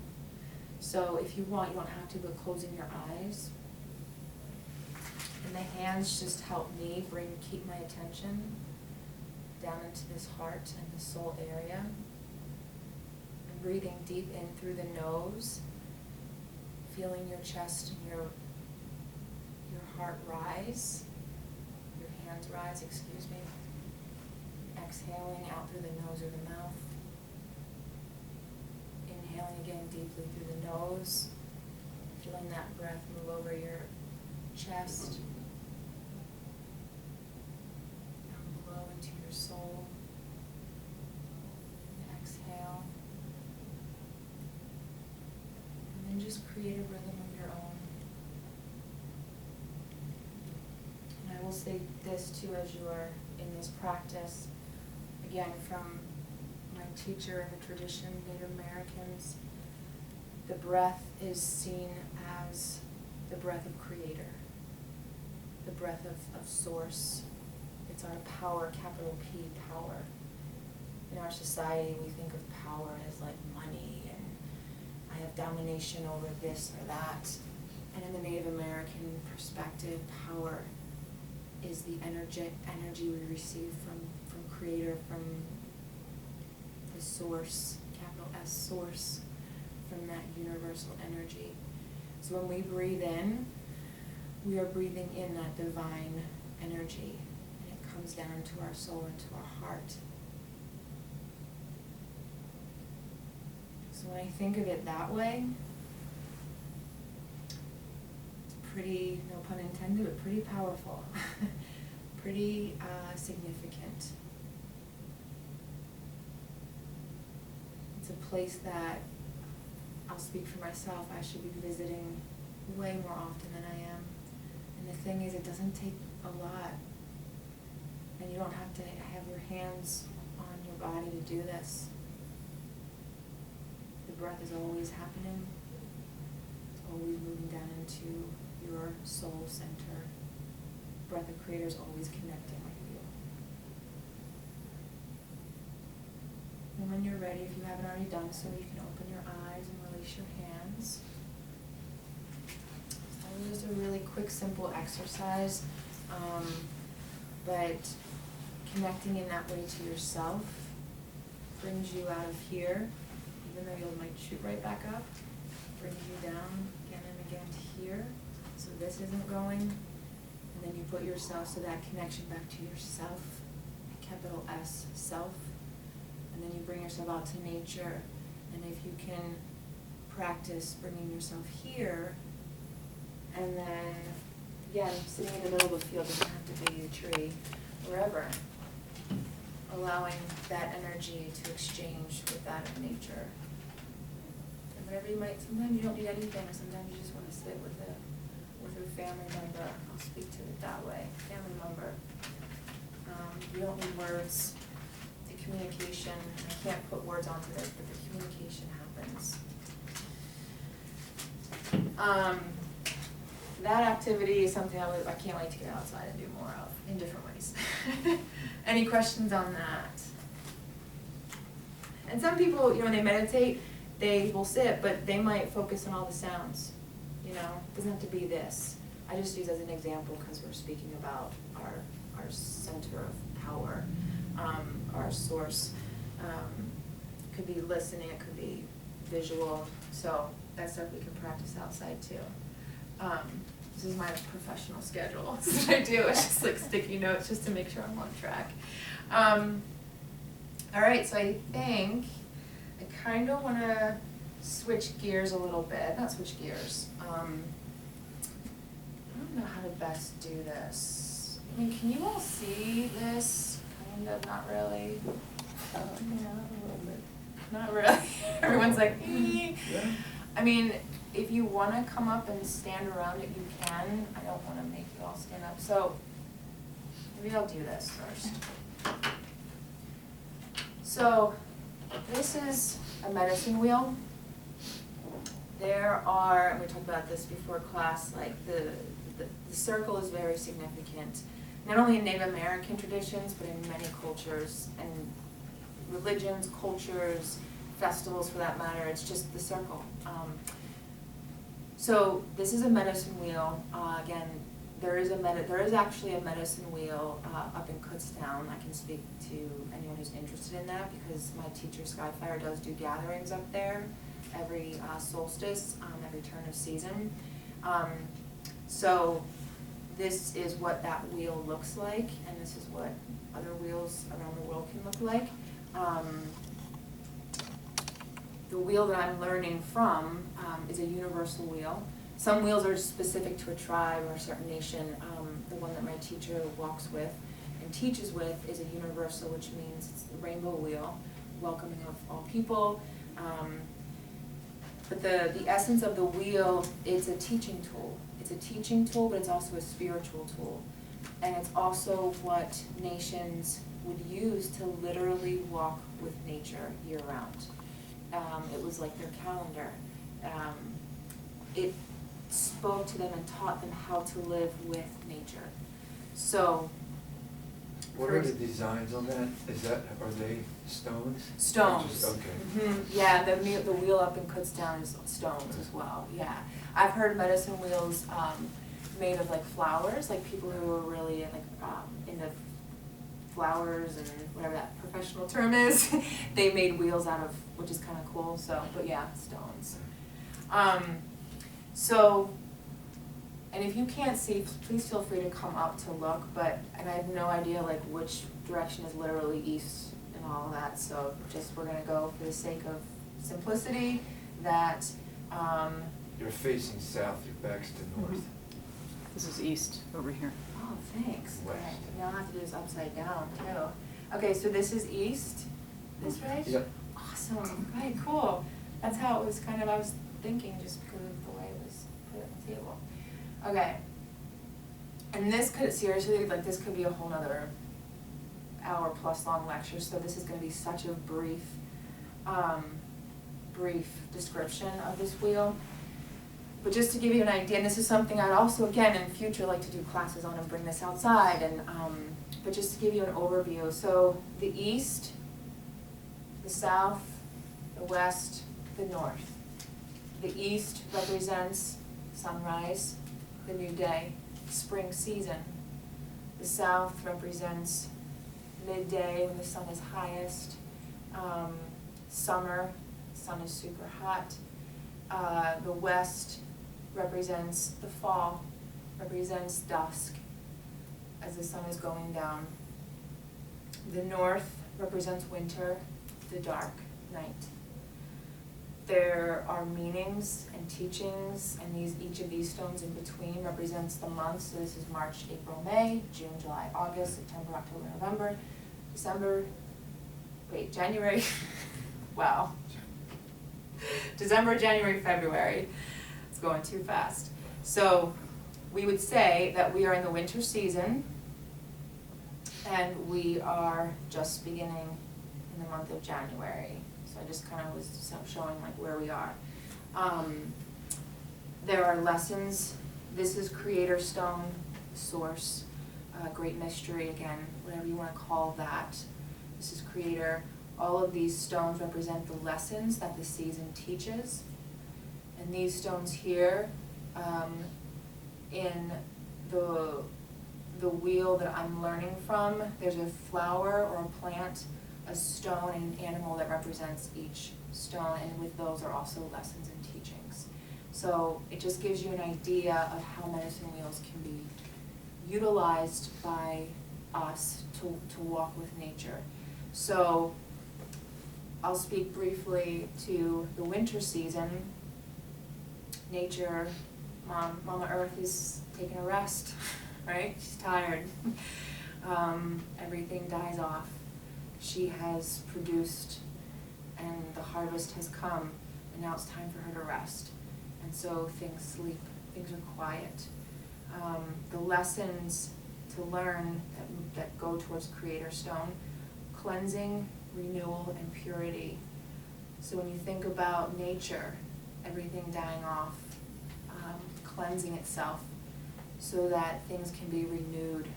So if you want, you don't have to, but closing your eyes. And the hands just help me keep my attention down into this heart and the soul area. And breathing deep in through the nose, feeling your chest and your heart rise, your hands rise, excuse me. Exhaling out through the nose or the mouth. Inhaling again deeply through the nose, feeling that breath move over your chest, down below into your soul. Exhale. And then just create a rhythm of your own. And I will say this too as you are in this practice, again from my teacher in the tradition, Native Americans, the breath is seen as the breath of Creator, the breath of Source. It's our power, capital P, power. In our society, we think of power as like money, and I have domination over this or that. And in the Native American perspective, power is the energy we receive from Creator, from the Source, capital S, Source, from that universal energy. So when we breathe in, we are breathing in that divine energy, and it comes down into our soul, into our heart. So when I think of it that way, it's pretty, no pun intended, but pretty powerful, pretty significant. It's a place that, I'll speak for myself, I should be visiting way more often than I am. And the thing is, it doesn't take a lot. And you don't have to have your hands on your body to do this. The breath is always happening. It's always moving down into your soul center. Breath of Creator is always connecting with you. And when you're ready, if you haven't already done so, you can open your eyes and release your hands. So it was just a really quick, simple exercise, but connecting in that way to yourself brings you out of here, even though you might shoot right back up, brings you down again and again to here, so this isn't going, and then you put yourself, so that connection back to yourself, capital S, self, and then you bring yourself out to nature, and if you can practice bringing yourself here, and then, again, sitting in the middle of the field, doesn't have to be a tree, wherever, allowing that energy to exchange with that of nature. And whatever you might, sometimes you don't need anything, or sometimes you just want to sit with a family member. I'll speak to it that way, family member. You don't need words. The communication, I can't put words onto this, but the communication happens. That activity is something I can't wait to get outside and do more of in different ways. Any questions on that? And some people, when they meditate, they will sit, but they might focus on all the sounds, it doesn't have to be this. I just use as an example because we're speaking about our center of power, our source. Could be listening, it could be visual, so that's stuff we can practice outside too. This is my professional schedule. This is what I do. It's just like sticky notes just to make sure I'm on track. All right, so I think I kind of want to switch gears a little bit. Not switch gears. I don't know how to best do this. Can you all see this? Kind of, not really. Yeah, a little bit. Not really. Everyone's like, Yeah. If you want to come up and stand around it, you can. I don't want to make you all stand up. So maybe I'll do this first. So this is a medicine wheel. There are, and we talked about this before class, like the circle is very significant, not only in Native American traditions, but in many cultures and religions, cultures, festivals for that matter. It's just the circle. So this is a medicine wheel. Again, there is actually a medicine wheel up in Kutztown. I can speak to anyone who's interested in that because my teacher Skyfire does do gatherings up there every solstice, every turn of season. So this is what that wheel looks like, and this is what other wheels around the world can look like. The wheel that I'm learning from is a universal wheel. Some wheels are specific to a tribe or a certain nation. The one that my teacher walks with and teaches with is a universal, which means it's the rainbow wheel, welcoming of all people. But the essence of the wheel is a teaching tool. It's a teaching tool, but it's also a spiritual tool. And it's also what nations would use to literally walk with nature year-round. It was like their calendar. It spoke to them and taught them how to live with nature. So, What are the designs on that? Are they stones? Stones. Okay. Yeah, the wheel up in Kutztown is stones as well, yeah. I've heard medicine wheels made of like flowers, like people who are really into flowers and whatever that professional term is. They made wheels out of, which is kind of cool, so, but yeah, stones. And if you can't see, please feel free to come up to look, and I have no idea like which direction is literally east and all of that, so just we're gonna go for the sake of simplicity that, You're facing south, your back's to north. This is east over here. oh, thanks. West. Right. Now I'll have to do this upside down too. Okay, so this is east, this way? Yep. Awesome, right, cool. That's how it was kind of, I was thinking just because of the way it was put on the table. Okay. And this could, seriously, like this could be a whole nother hour plus long lecture, so this is gonna be such a brief description of this wheel. But just to give you an idea, and this is something I'd also, again, in future like to do classes on and bring this outside, and but just to give you an overview. So the east, the south, the west, the north. The east represents sunrise, the new day, spring season. The south represents midday when the sun is highest, summer, sun is super hot. The west represents the fall, represents dusk as the sun is going down. The north represents winter, the dark night. There are meanings and teachings, and each of these stones in between represents the months. So this is March, April, May, June, July, August, September, October, November, December, January, wow. December, January, February. It's going too fast. So we would say that we are in the winter season, and we are just beginning in the month of January. So I just kind of was showing like where we are. There are lessons. This is Creator Stone, Source, Great Mystery, again, whatever you want to call that. This is Creator. All of these stones represent the lessons that the season teaches. And these stones here, in the wheel that I'm learning from, there's a flower or a plant, a stone, and an animal that represents each stone, and with those are also lessons and teachings. So it just gives you an idea of how medicine wheels can be utilized by us to walk with nature. So I'll speak briefly to the winter season. Nature, Mama Earth is taking a rest, right? She's tired. Everything dies off. She has produced and the harvest has come, and now it's time for her to rest. And so things sleep, things are quiet. The lessons to learn that go towards Creator Stone: cleansing, renewal, and purity. So when you think about nature, everything dying off, cleansing itself so that things can be renewed.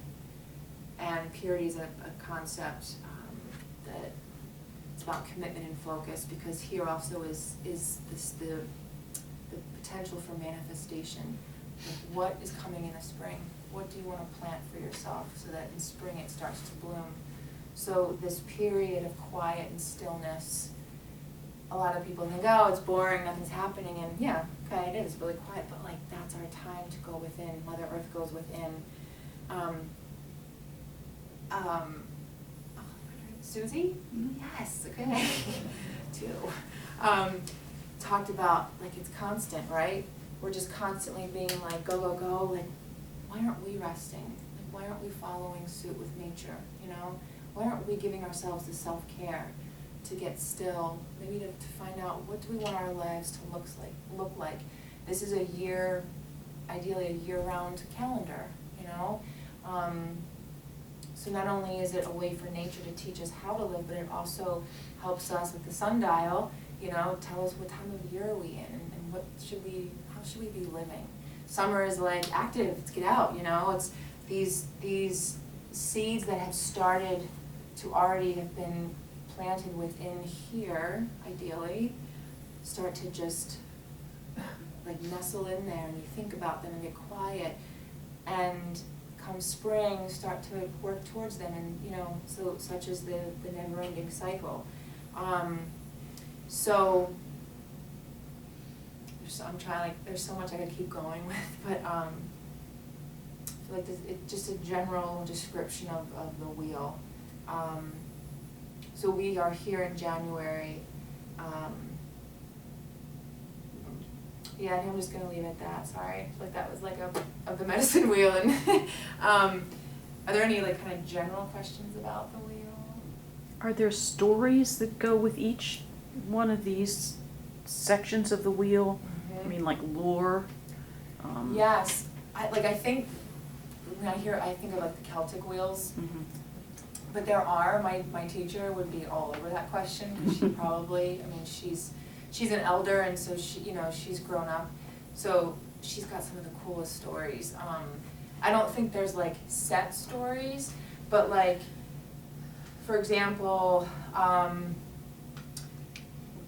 And purity is a concept that it's about commitment and focus, because here also is this the potential for manifestation. Like, what is coming in the spring? What do you want to plant for yourself so that in spring it starts to bloom? So this period of quiet and stillness, a lot of people think, oh, it's boring, nothing's happening, and yeah, okay, it is really quiet, but like that's our time to go within. Mother Earth goes within. Susie? Yes, okay. Two. Talked about like it's constant, right? We're just constantly being like go, go, go. Like, why aren't we resting? Like, why aren't we following suit with nature? You know, why aren't we giving ourselves the self-care to get still? Maybe to find out, what do we want our lives to look like? This is a year, ideally a year-round calendar. You know. So not only is it a way for nature to teach us how to live, but it also helps us with the sundial, you know, tell us what time of year are we in, and how should we be living. Summer is like active, let's get out, you know, it's these seeds that have started to already have been planted within here, ideally, start to just like nestle in there, and you think about them and get quiet, and come spring, start to work towards them, and you know, so such as the never-ending cycle. So I'm trying, like, there's so much I could keep going with, but I feel like it's just a general description of the wheel. So we are here in January. Yeah, I think I'm just gonna leave it at that, sorry. I feel like that was like of the medicine wheel. And are there any like kind of general questions about the wheel? Are there stories that go with each one of these sections of the wheel? I mean, like lore? Yes, I think, when I think of like the Celtic wheels. Mhm. But there are, my teacher would be all over that question, because she probably, I mean, she's an elder, and so she, you know, she's grown up, so she's got some of the coolest stories. I don't think there's like set stories, but like, for example,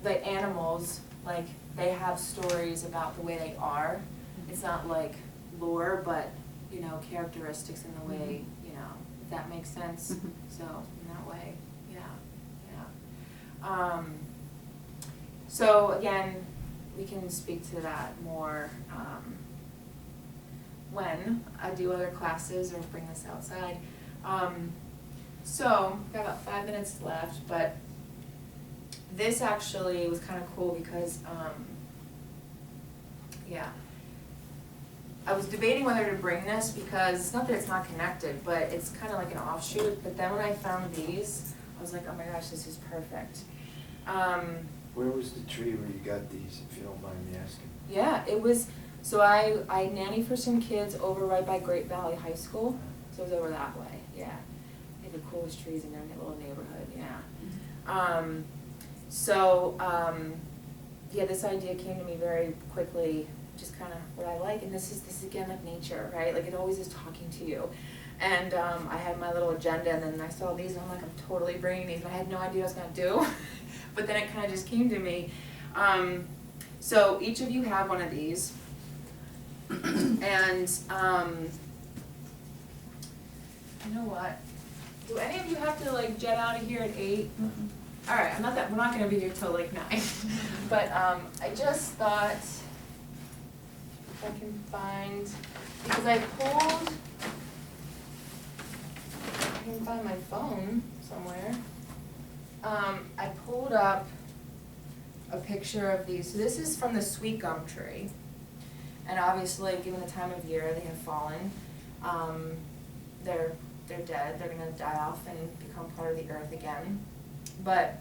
the animals, like they have stories about the way they are. It's not like lore, but you know, characteristics in the way, you know, if that makes sense. Mhm. So in that way, yeah. So again, we can speak to that more when I do other classes or bring this outside. So got about 5 minutes left, but this actually was kind of cool because, yeah. I was debating whether to bring this because it's not that it's not connected, but it's kind of like an offshoot. But then when I found these, I was like, oh my gosh, this is perfect. Where was the tree where you got these, if you don't mind me asking? Yeah, it was, so I nanny for some kids over right by Great Valley High School, so it was over that way, yeah. They had the coolest trees in their little neighborhood, yeah. Yeah, this idea came to me very quickly, just kind of what I like, and this is again like nature, right? Like it always is talking to you. And I had my little agenda, and then I saw these, and I'm like, I'm totally bringing these, and I had no idea what I was gonna do, but then it kind of just came to me. So each of you have one of these, and you know what? Do any of you have to like jet out of here at 8? All right, we're not gonna be here till like 9. But I just thought if I can find, because I can find my phone somewhere. I pulled up a picture of these. So this is from the sweet gum tree. And obviously, given the time of year, they have fallen. They're dead. They're gonna die off and become part of the earth again. But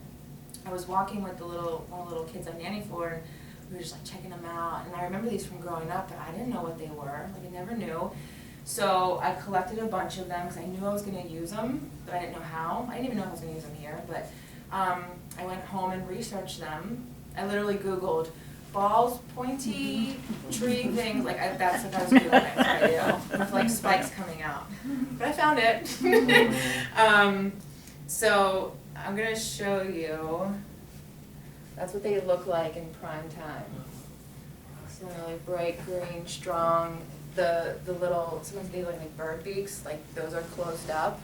I was walking with one of the little kids I'm nanny for, and we were just like checking them out. And I remember these from growing up, but I didn't know what they were. Like I never knew. So I collected a bunch of them because I knew I was going to use them, but I didn't know how. I didn't even know I was going to use them here, but I went home and researched them. I literally Googled balls, pointy tree things, like that's what I was Googling, right, with like spikes coming out. But I found it. So I'm going to show you, that's what they look like in prime time. So really bright green, strong. The little, sometimes they look like bird beaks, like those are closed up.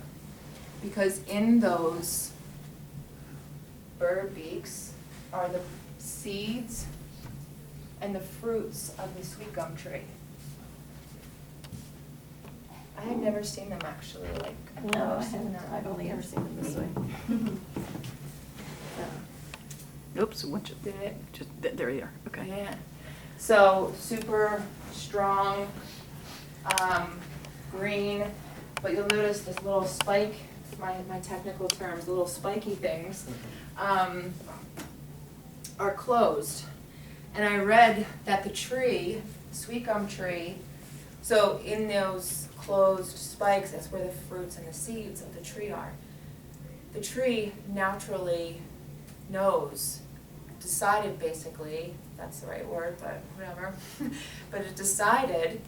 Because in those bird beaks are the seeds and the fruits of the sweet gum tree. I had never seen them actually, like, I've No, never I seen haven't. them. I've only ever seen them this way. Oops, Did it? there you are, okay. Yeah. So super strong, green, but you'll notice this little spike, my technical terms, little spiky things, are closed. And I read that the tree, sweet gum tree, so in those closed spikes, that's where the fruits and the seeds of the tree are. The tree naturally decided basically, that's the right word, but whatever, but it decided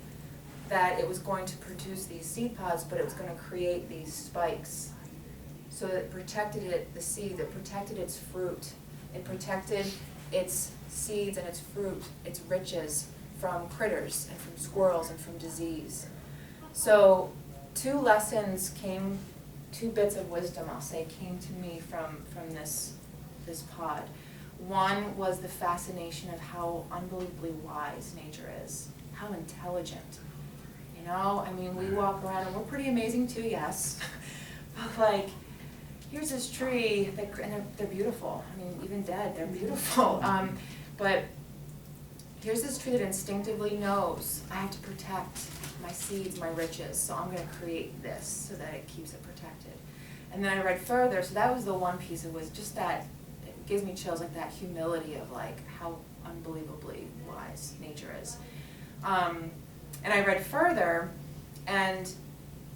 that it was going to produce these seed pods, but it was going to create these spikes. So it protected the seed, it protected its fruit, it protected its seeds and its fruit, its riches from critters and from squirrels and from disease. So two bits of wisdom, I'll say, came to me from this pod. One was the fascination of how unbelievably wise nature is, how intelligent. You know, I mean, we walk around and we're pretty amazing too, yes. But like, here's this tree, and they're beautiful. I mean, even dead, they're beautiful. But here's this tree that instinctively knows I have to protect my seeds, my riches, so I'm going to create this so that it keeps it protected. And then I read further, so that was the one piece of wisdom, just that, it gives me chills, like that humility of like how unbelievably wise nature is. And I read further, and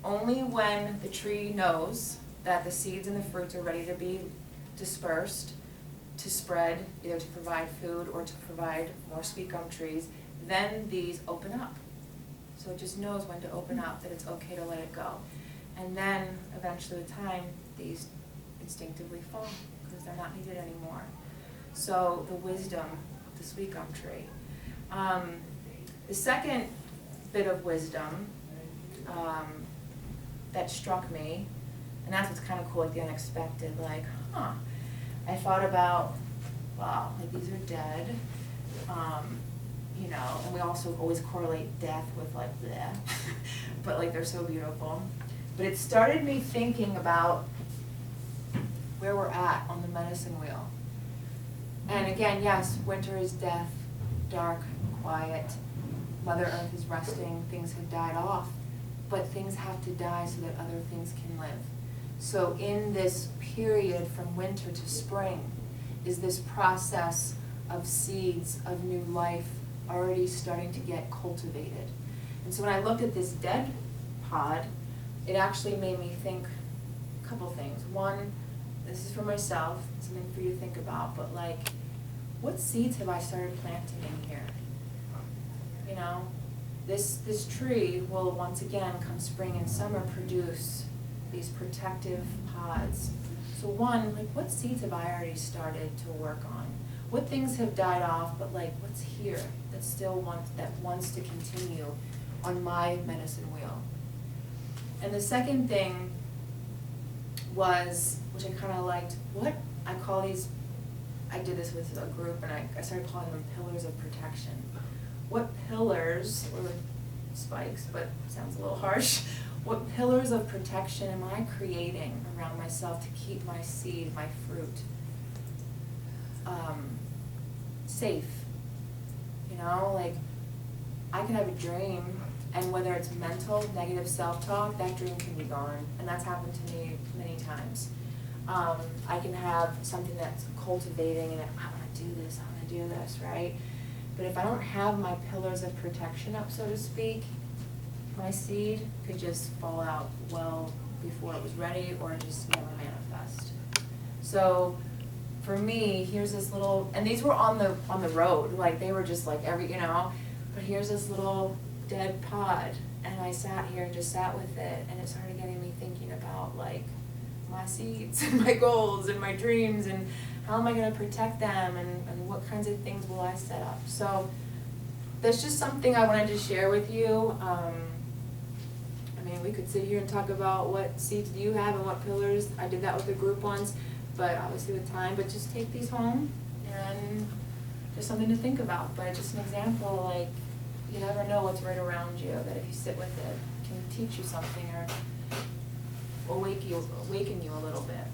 only when the tree knows that the seeds and the fruits are ready to be dispersed, to spread, either to provide food or to provide more sweet gum trees, then these open up. So it just knows when to open up, that it's okay to let it go. And then, eventually with time, these instinctively fall, because they're not needed anymore. So the wisdom of the sweet gum tree. The second bit of wisdom that struck me, and that's what's kind of cool, like the unexpected, like, I thought about, wow, like these are dead, you know, and we also always correlate death with like bleh, but like they're so beautiful. But it started me thinking about where we're at on the medicine wheel. And again, yes, winter is death, dark, quiet, Mother Earth is resting, things have died off, but things have to die so that other things can live. So in this period from winter to spring is this process of seeds of new life already starting to get cultivated. And so when I looked at this dead pod, it actually made me think a couple things. One, this is for myself, something for you to think about, but like, what seeds have I started planting in here? You know, this tree will once again, come spring and summer, produce these protective pods. So one, like, what seeds have I already started to work on? What things have died off, but like, what's here that still wants to continue on my medicine wheel? And the second thing was, which I kind of liked, what I call these, I did this with a group and I started calling them pillars of protection. What pillars, or spikes, but sounds a little harsh, what pillars of protection am I creating around myself to keep my seed, my fruit, safe? You know, like, I can have a dream, and whether it's mental, negative self-talk, that dream can be gone, and that's happened to me many times. I can have something that's cultivating, and I wanna do this, I wanna do this, right? But if I don't have my pillars of protection up, so to speak, my seed could just fall out well before it was ready, or just never manifest. So, for me, here's this little, and these were on the road, like, they were just like every, you know, but here's this little dead pod, and I sat here and just sat with it, and it started getting me thinking about, like, my seeds and my goals and my dreams, and how am I gonna protect them, and what kinds of things will I set up. So that's just something I wanted to share with you. I mean, we could sit here and talk about what seeds do you have and what pillars. I did that with a group once, but obviously with time, but just take these home and just something to think about. But just an example, like, you never know what's right around you, that if you sit with it, can teach you something or awaken you a little bit.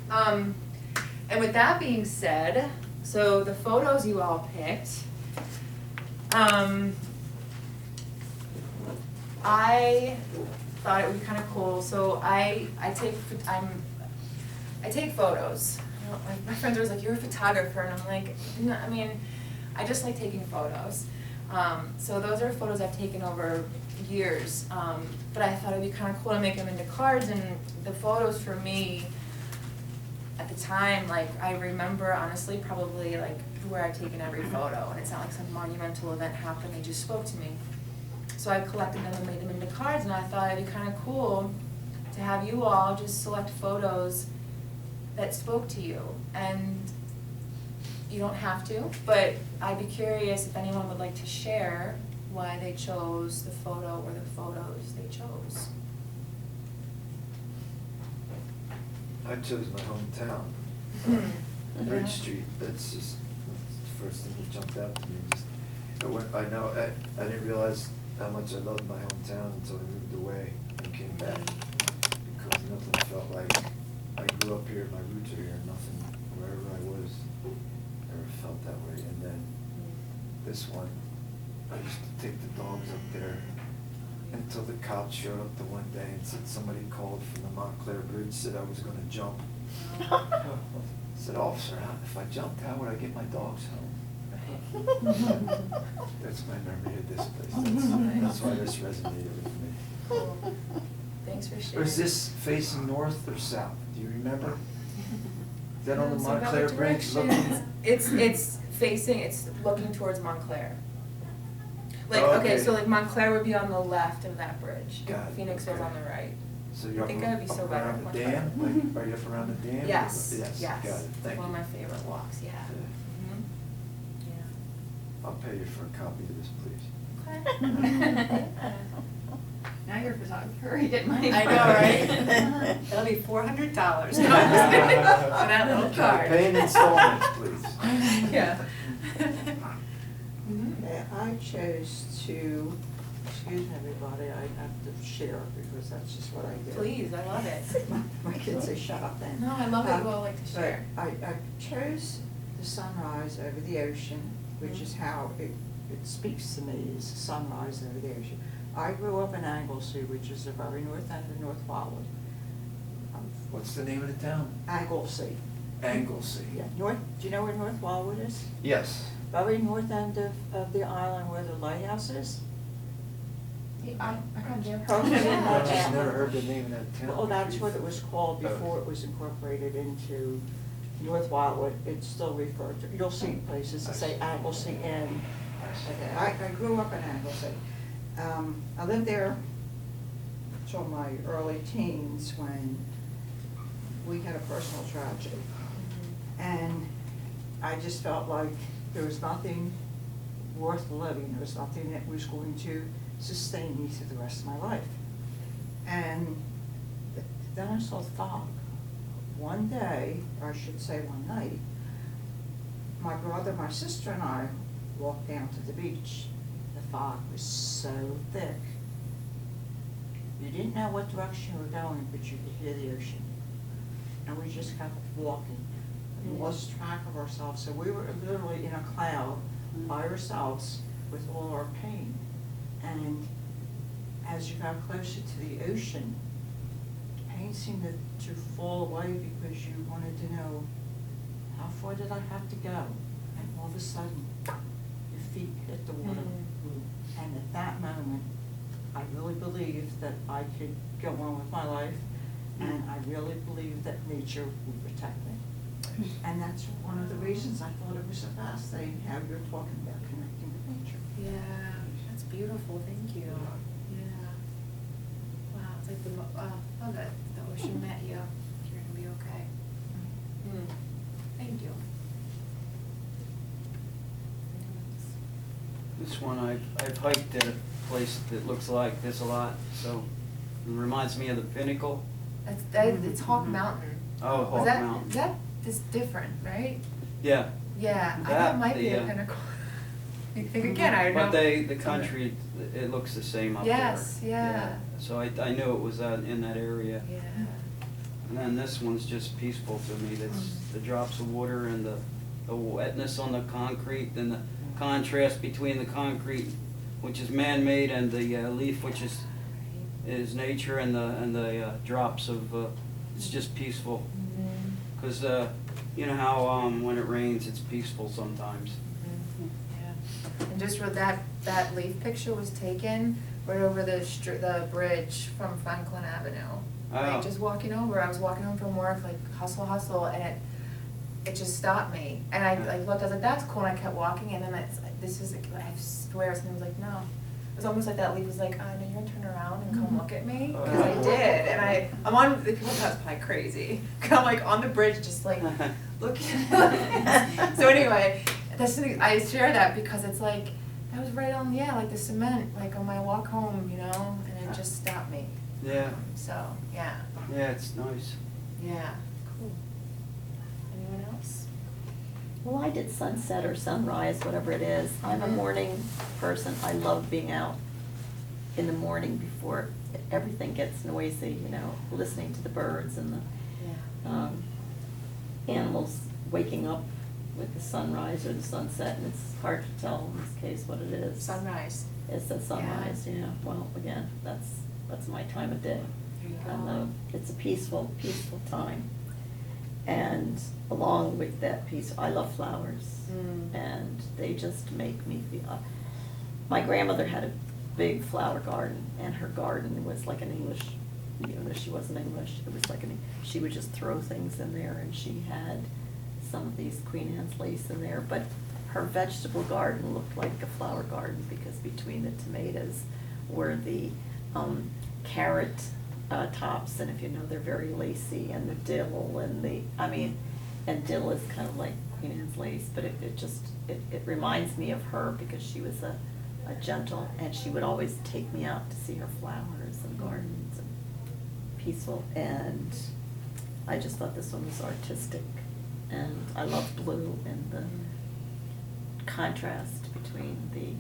And with that being said, so the photos you all picked, I thought it would be kind of cool. So I take photos. You know, my friends are always like, "You're a photographer," and I'm like, no, I mean, I just like taking photos. So those are photos I've taken over years, but I thought it'd be kind of cool to make them into cards. And the photos for me, at the time, like, I remember honestly probably like where I'd taken every photo, and it's not like some monumental event happened, they just spoke to me. So I collected them and made them into cards, and I thought it'd be kind of cool to have you all just select photos that spoke to you. And you don't have to, but I'd be curious if anyone would like to share why they chose the photo or the photos they chose. I chose my hometown, Third Street. That's just the first thing that jumped out to me. Just, I didn't realize how much I loved my hometown until I moved away and came back, because nothing felt like, I grew up here, my roots are here, nothing, wherever I was, never felt that way. And then this one, I used to take the dogs up there until the cops showed up the one day and said somebody called from the Montclair Bridge, said I was gonna jump. I said, "Officer, if I jumped, how would I get my dogs home?" That's my memory of this place. That's why this resonated with me. Cool. Thanks for sharing. Is this facing north or south? Do you remember? Is that on the So about Montclair Bridge? directions, it's facing, it's looking towards Montclair. Like, Oh, okay, okay. so like Montclair would be on the left of that bridge. Got it, Phoenix was okay. on the right. So you're I think up, I'd be so up better, around much the better. dam? Like, are you up around the dam? Yes, Yes, yes. got it, thank One you. of my favorite walks, yeah. Mhm. I'll pay you for a copy of this, please. Yeah. Okay. Now you're a photographer, you get money. I for know, it. right? That'll be $400. No, I'm just kidding. For that little card. Pay in installments, please. Yeah. Yeah, I chose to, excuse me, everybody, I have to share because that's just what I do. Please, I love it. My kids say, "Shut up then." No, I love it. You all like to But share. I chose the sunrise over the ocean, which is how it speaks to me, is sunrise over the ocean. I grew up in Anglesey, which is the very north end of North Walwood. What's the name of the town? Anglesey. Anglesey. Yeah, do you know where North Walwood is? Yes. Very north end of the island where the lighthouse is. I can do. Yeah. I just never heard the name of that town. Well, that's what it was called before it was incorporated into North Wildwood. It's still referred to, you'll see places that say Anglesey Inn. Okay, I grew up in Anglesey. I lived there till my early teens when we had a personal tragedy. And I just felt like there was nothing worth living. There was nothing that was going to sustain me through the rest of my life. And then I saw fog. One day, or I should say one night, my brother, my sister, and I walked down to the beach. The fog was so thick. You didn't know what direction you were going, but you could hear the ocean. And we just kept walking. We lost track of ourselves, so we were literally in a cloud by ourselves with all our pain. And as you got closer to the ocean, pain seemed to fall away because you wanted to know, how far did I have to go? And all of a sudden, your feet hit the water. And at that moment, I really believed that I could go on with my life, and I really believed that nature would protect me. And that's one of the reasons I thought it was the best thing, how you're talking about connecting with nature. Yeah, that's beautiful, thank you. Yeah. Wow, it's like oh, the ocean met you, you're gonna be okay. Thank you. This one, I've hiked at a place that looks like this a lot, so it reminds me of the Pinnacle. It's Hawk Mountain. Oh, Hawk Mountain. That is different, right? Yeah. Yeah, I thought That, it might be a the, pinnacle. I think again, I know. But the country, it looks the same up there. Yes, yeah. So I knew it was in that area. Yeah. And then this one's just peaceful to me. That's the drops of water and the wetness on the concrete, and the contrast between the concrete, which is man-made, and the leaf, which is nature, and the drops of, it's just peaceful. Because you know how when it rains, it's peaceful sometimes. Yeah. And just where that leaf picture was taken, right over the bridge from Franklin Avenue. Like Oh. just walking over, I was walking home from work, like hustle, and it just stopped me. And I like looked, I was like, that's cool, and I kept walking, and then I swear, something was like, no. It was almost like that leaf was like, no, you're gonna turn around and come look at me, because I did, and I'm on, the people thought I was probably crazy, because I'm like on the bridge, just like, looking. So anyway, I share that because it's like, that was right on, like the cement, like on my walk home, you know, and it just stopped me. Yeah. So, yeah, Yeah, it's nice. yeah, cool. Anyone else? Well, I did sunset or sunrise, whatever it is. I'm a morning person. I love being out in the morning before everything gets noisy, you know, listening to the birds and the animals waking up with the sunrise or the sunset, and it's hard to tell in this case what it is. Sunrise. It's the sunrise, yeah. Well, again, that's my time of day. There you And go. it's a peaceful time. And along with that peace, I love flowers. And they just make me feel, my grandmother had a big flower garden, and her garden was like an English, even though she wasn't English, it was like she would just throw things in there, and she had some of these Queen Anne's lace in there, but her vegetable garden looked like a flower garden, because between the tomatoes were the carrot tops, and if you know, they're very lacy, and the dill, and dill is kind of like Queen Anne's lace, but it reminds me of her, because she was a gentle, and she would always take me out to see her flowers and gardens and peaceful, and I just thought this one was artistic, and I love blue and the contrast between the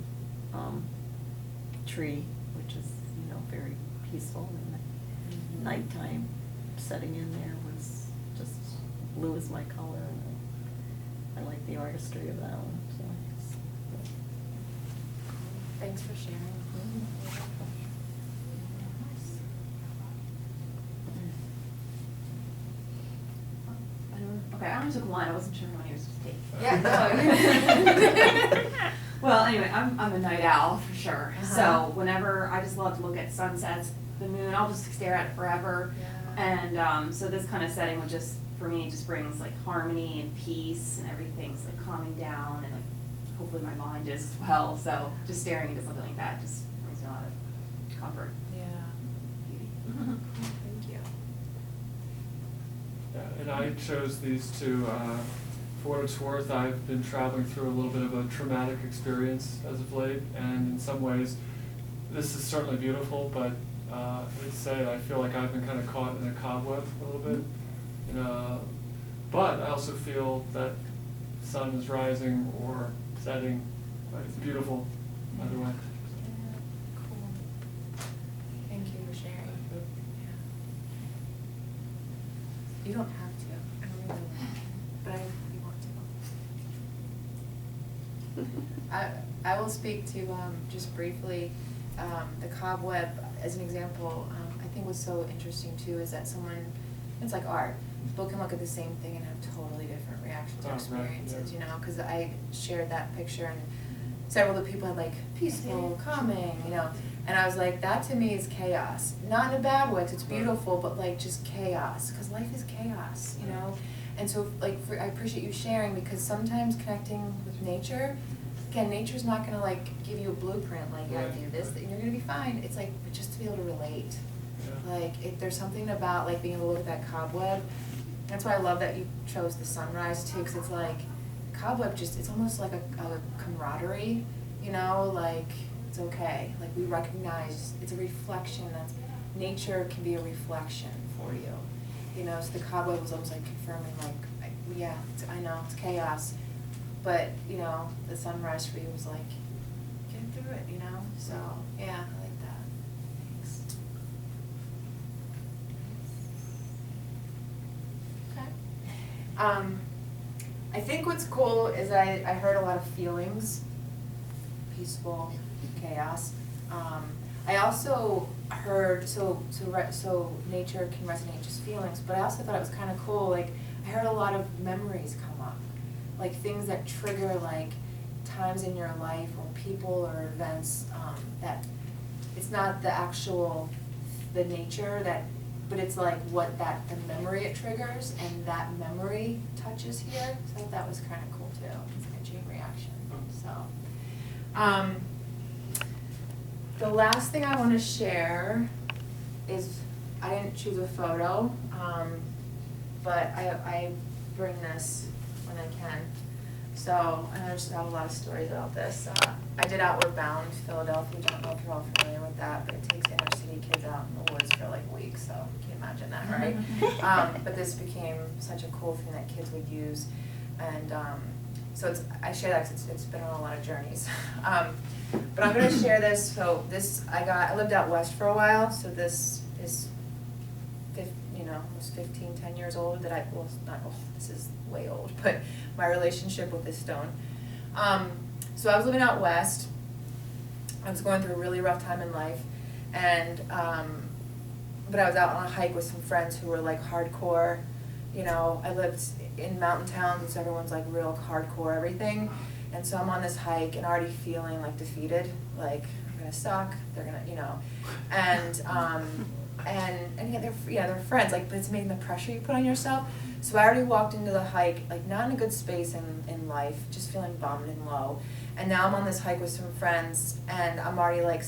tree, which is, you know, very peaceful, and the nighttime setting in there was just, blue is my color, and I like the artistry of that one, so. Thanks for sharing. Okay, I only took one, I wasn't sure how many was to take. Yeah, no. Well, anyway, I'm a night owl for sure. Uh-huh. So whenever, I just love to look at sunsets, the moon, I'll just stare at it forever. Yeah. And so this kind of setting would just, for me, just brings like harmony and peace, and everything's like calming down, and like hopefully my mind is as well. So just staring into something like that just brings me a lot of comfort. Yeah. Beauty. Thank you. Yeah, and I chose these two, for what it's worth, I've been traveling through a little bit of a traumatic experience as of late, and in some ways, this is certainly beautiful, but, I'd say I feel like I've been kind of caught in a cobweb a little bit. But I also feel that sun is rising or setting, but it's beautiful either way. Yeah, cool. Thank you for sharing. Yeah. You don't have to, I don't really want to, but you want to. I will speak to, just briefly, the cobweb as an example. I think what's so interesting too is that it's like art. People can look at the same thing and have totally different reactions or Oh, right, experiences, yeah. you know, because I shared that picture and several of the people had like peaceful, calming, you know, and I was like, that to me is chaos. Not in a bad way, 'cause it's beautiful, but like just chaos, because life is chaos, you know? And so like, I appreciate you sharing, because sometimes connecting with nature, again, nature's not gonna like give you a blueprint, like you gotta do this, and you're gonna be fine. It's like, but just to be able to relate. Yeah. Like, there's something about like being able to look at that cobweb. That's why I love that you chose the sunrise too, because it's like, cobweb just, it's almost like a camaraderie, you know, like, it's okay. Like, we recognize it's a reflection, that's, nature can be a reflection for you. You know, so the cobweb was almost like confirming, like, yeah, I know, it's chaos, but, you know, the sunrise for you was like, get through it, you know? So, yeah, I like that. Thanks. Okay. I think what's cool is I heard a lot of feelings, peaceful, chaos. I also heard, so nature can resonate just feelings, but I also thought it was kind of cool, like, I heard a lot of memories come up, like things that trigger like times in your life or people or events, that it's not the actual, the nature that, but it's like what the memory it triggers, and that memory touches here, so I thought that was kind of cool too, it's like a chain reaction, so. The last thing I want to share is, I didn't choose a photo, but I bring this when I can. So, and I just have a lot of stories about this. I did Outward Bound, Philadelphia, I don't know if you're all familiar with that, but it takes inner city kids out in the woods for like weeks, so you can imagine that, right? But this became such a cool thing that kids would use, and so I share that because it's been on a lot of journeys. But I'm going to share this. So this, I lived out west for a while, so this is, almost 15, 10 years old that well, not old, this is way old, but my relationship with this stone. So I was living out west. I was going through a really rough time in life, and but I was out on a hike with some friends who were like hardcore. You know, I lived in mountain towns, so everyone's like real hardcore everything. And so I'm on this hike and already feeling like defeated, like I'm gonna suck, they're gonna, you know, and yeah, they're friends, like, but it's making the pressure you put on yourself. So I already walked into the hike, like not in a good space in life, just feeling bummed and low. And now I'm on this hike with some friends, and I'm already like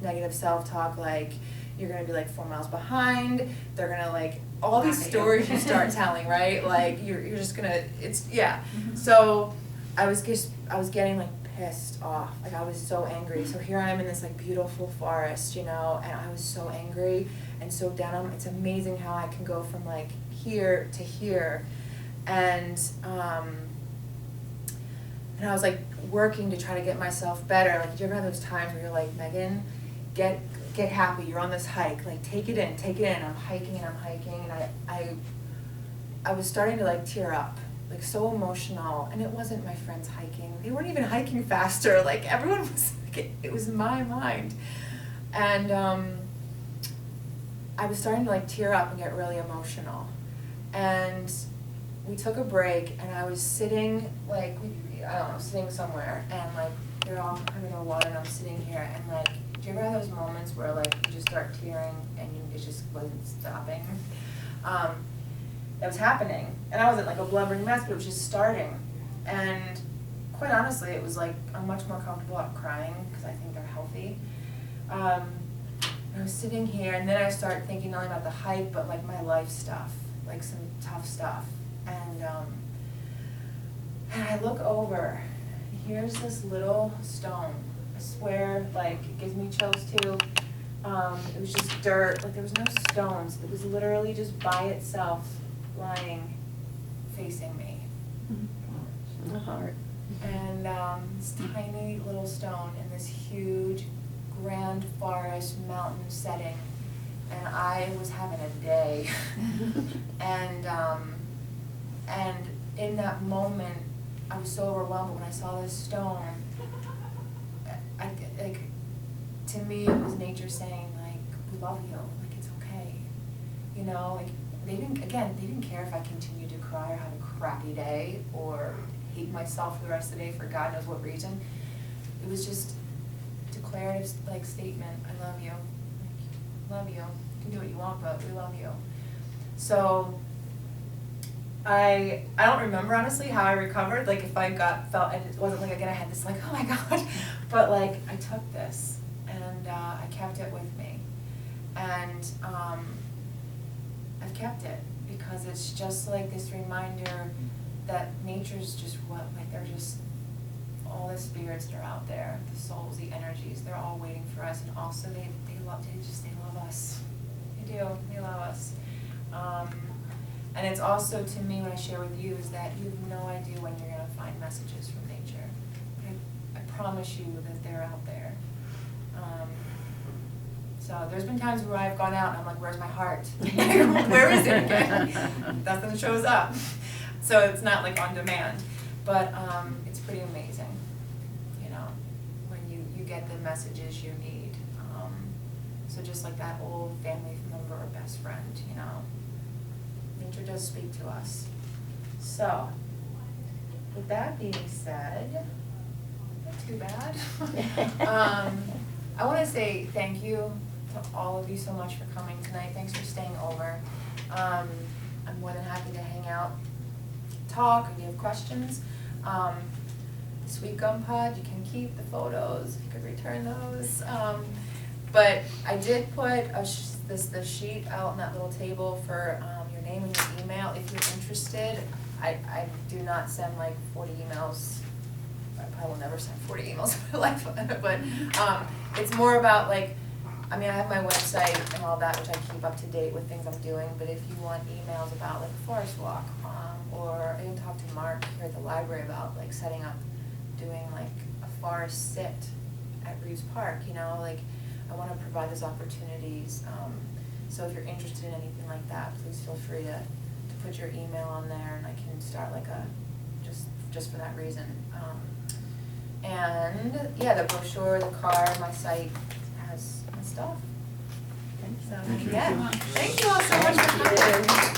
negative self-talk, like you're gonna be like 4 miles behind, they're gonna like, all these stories you start telling, right? Like you're just gonna, yeah. So I was getting like pissed off, like I was so angry. So here I am in this like beautiful forest, you know, and I was so angry and so down. It's amazing how I can go from like here to here, and I was like working to try to get myself better. Like, do you ever have those times where you're like, Megan, get happy, you're on this hike, like take it in. I'm hiking, and I was starting to like tear up, like so emotional, and it wasn't my friends hiking. They weren't even hiking faster, like everyone was, like, it was my mind. And I was starting to like tear up and get really emotional. And we took a break, and I was sitting, like, I don't know, sitting somewhere, and like they're all having their water and I'm sitting here and like, do you ever have those moments where like you just start tearing and it just wasn't stopping? It was happening, and I wasn't like a blubbering mess, but it was just starting. And quite honestly, it was like I'm much more comfortable at crying because I think they're healthy. I was sitting here, and then I started thinking not only about the hike, but like my life stuff, like some tough stuff. And I look over, and here's this little stone. I swear, like, it gives me chills too. It was just dirt, like there was no stones. It was literally just by itself, lying, facing me. A heart. And this tiny little stone in this huge, grand forest mountain setting. And I was having a day. And in that moment, I was so overwhelmed when I saw this stone. To me, it was nature saying, like, we love you, like, it's okay. You know, like, they didn't care if I continued to cry or have a crappy day or hate myself for the rest of the day for God knows what reason. It was just a declarative, like, statement, I love you. Like, love you. You can do what you want, but we love you. So, I don't remember, honestly, how I recovered. Like, if I felt, and it wasn't like, again, I had this, like, oh my God. But, like, I took this. And I kept it with me, and I've kept it because it's just like this reminder that nature's just they're just all the spirits that are out there, the souls, the energies, they're all waiting for us, and also they love us. They do, they love us. And it's also, to me, what I share with you is that you have no idea when you're gonna find messages from nature. But I promise you that they're out there. So there's been times where I've gone out and I'm like, where's my heart? Where is it again? Nothing shows up. So it's not like on demand, but it's pretty amazing, you know, when you get the messages you need. So just like that old family member or best friend, you know, nature does speak to us. So with that being said, not too bad. I want to say thank you to all of you so much for coming tonight. Thanks for staying over. I'm more than happy to hang out, talk, if you have questions. Sweet Gum Pod, you can keep the photos, you could return those. But I did put the sheet out on that little table for your name and your email. If you're interested, I do not send like 40 emails. I probably will never send 40 emails in my life, but it's more about like, I mean, I have my website and all that, which I keep up to date with things I'm doing, but if you want emails about like a forest walk, or I even talked to Mark here at the library about like setting up, doing like a forest sit at Reeves Park, you know, like I want to provide those opportunities. So if you're interested in anything like that, please feel free to put your email on there and I can start like just for that reason. And yeah, the brochure, the card, my site has my stuff. So, Thank you. yeah, thank you all so much for coming.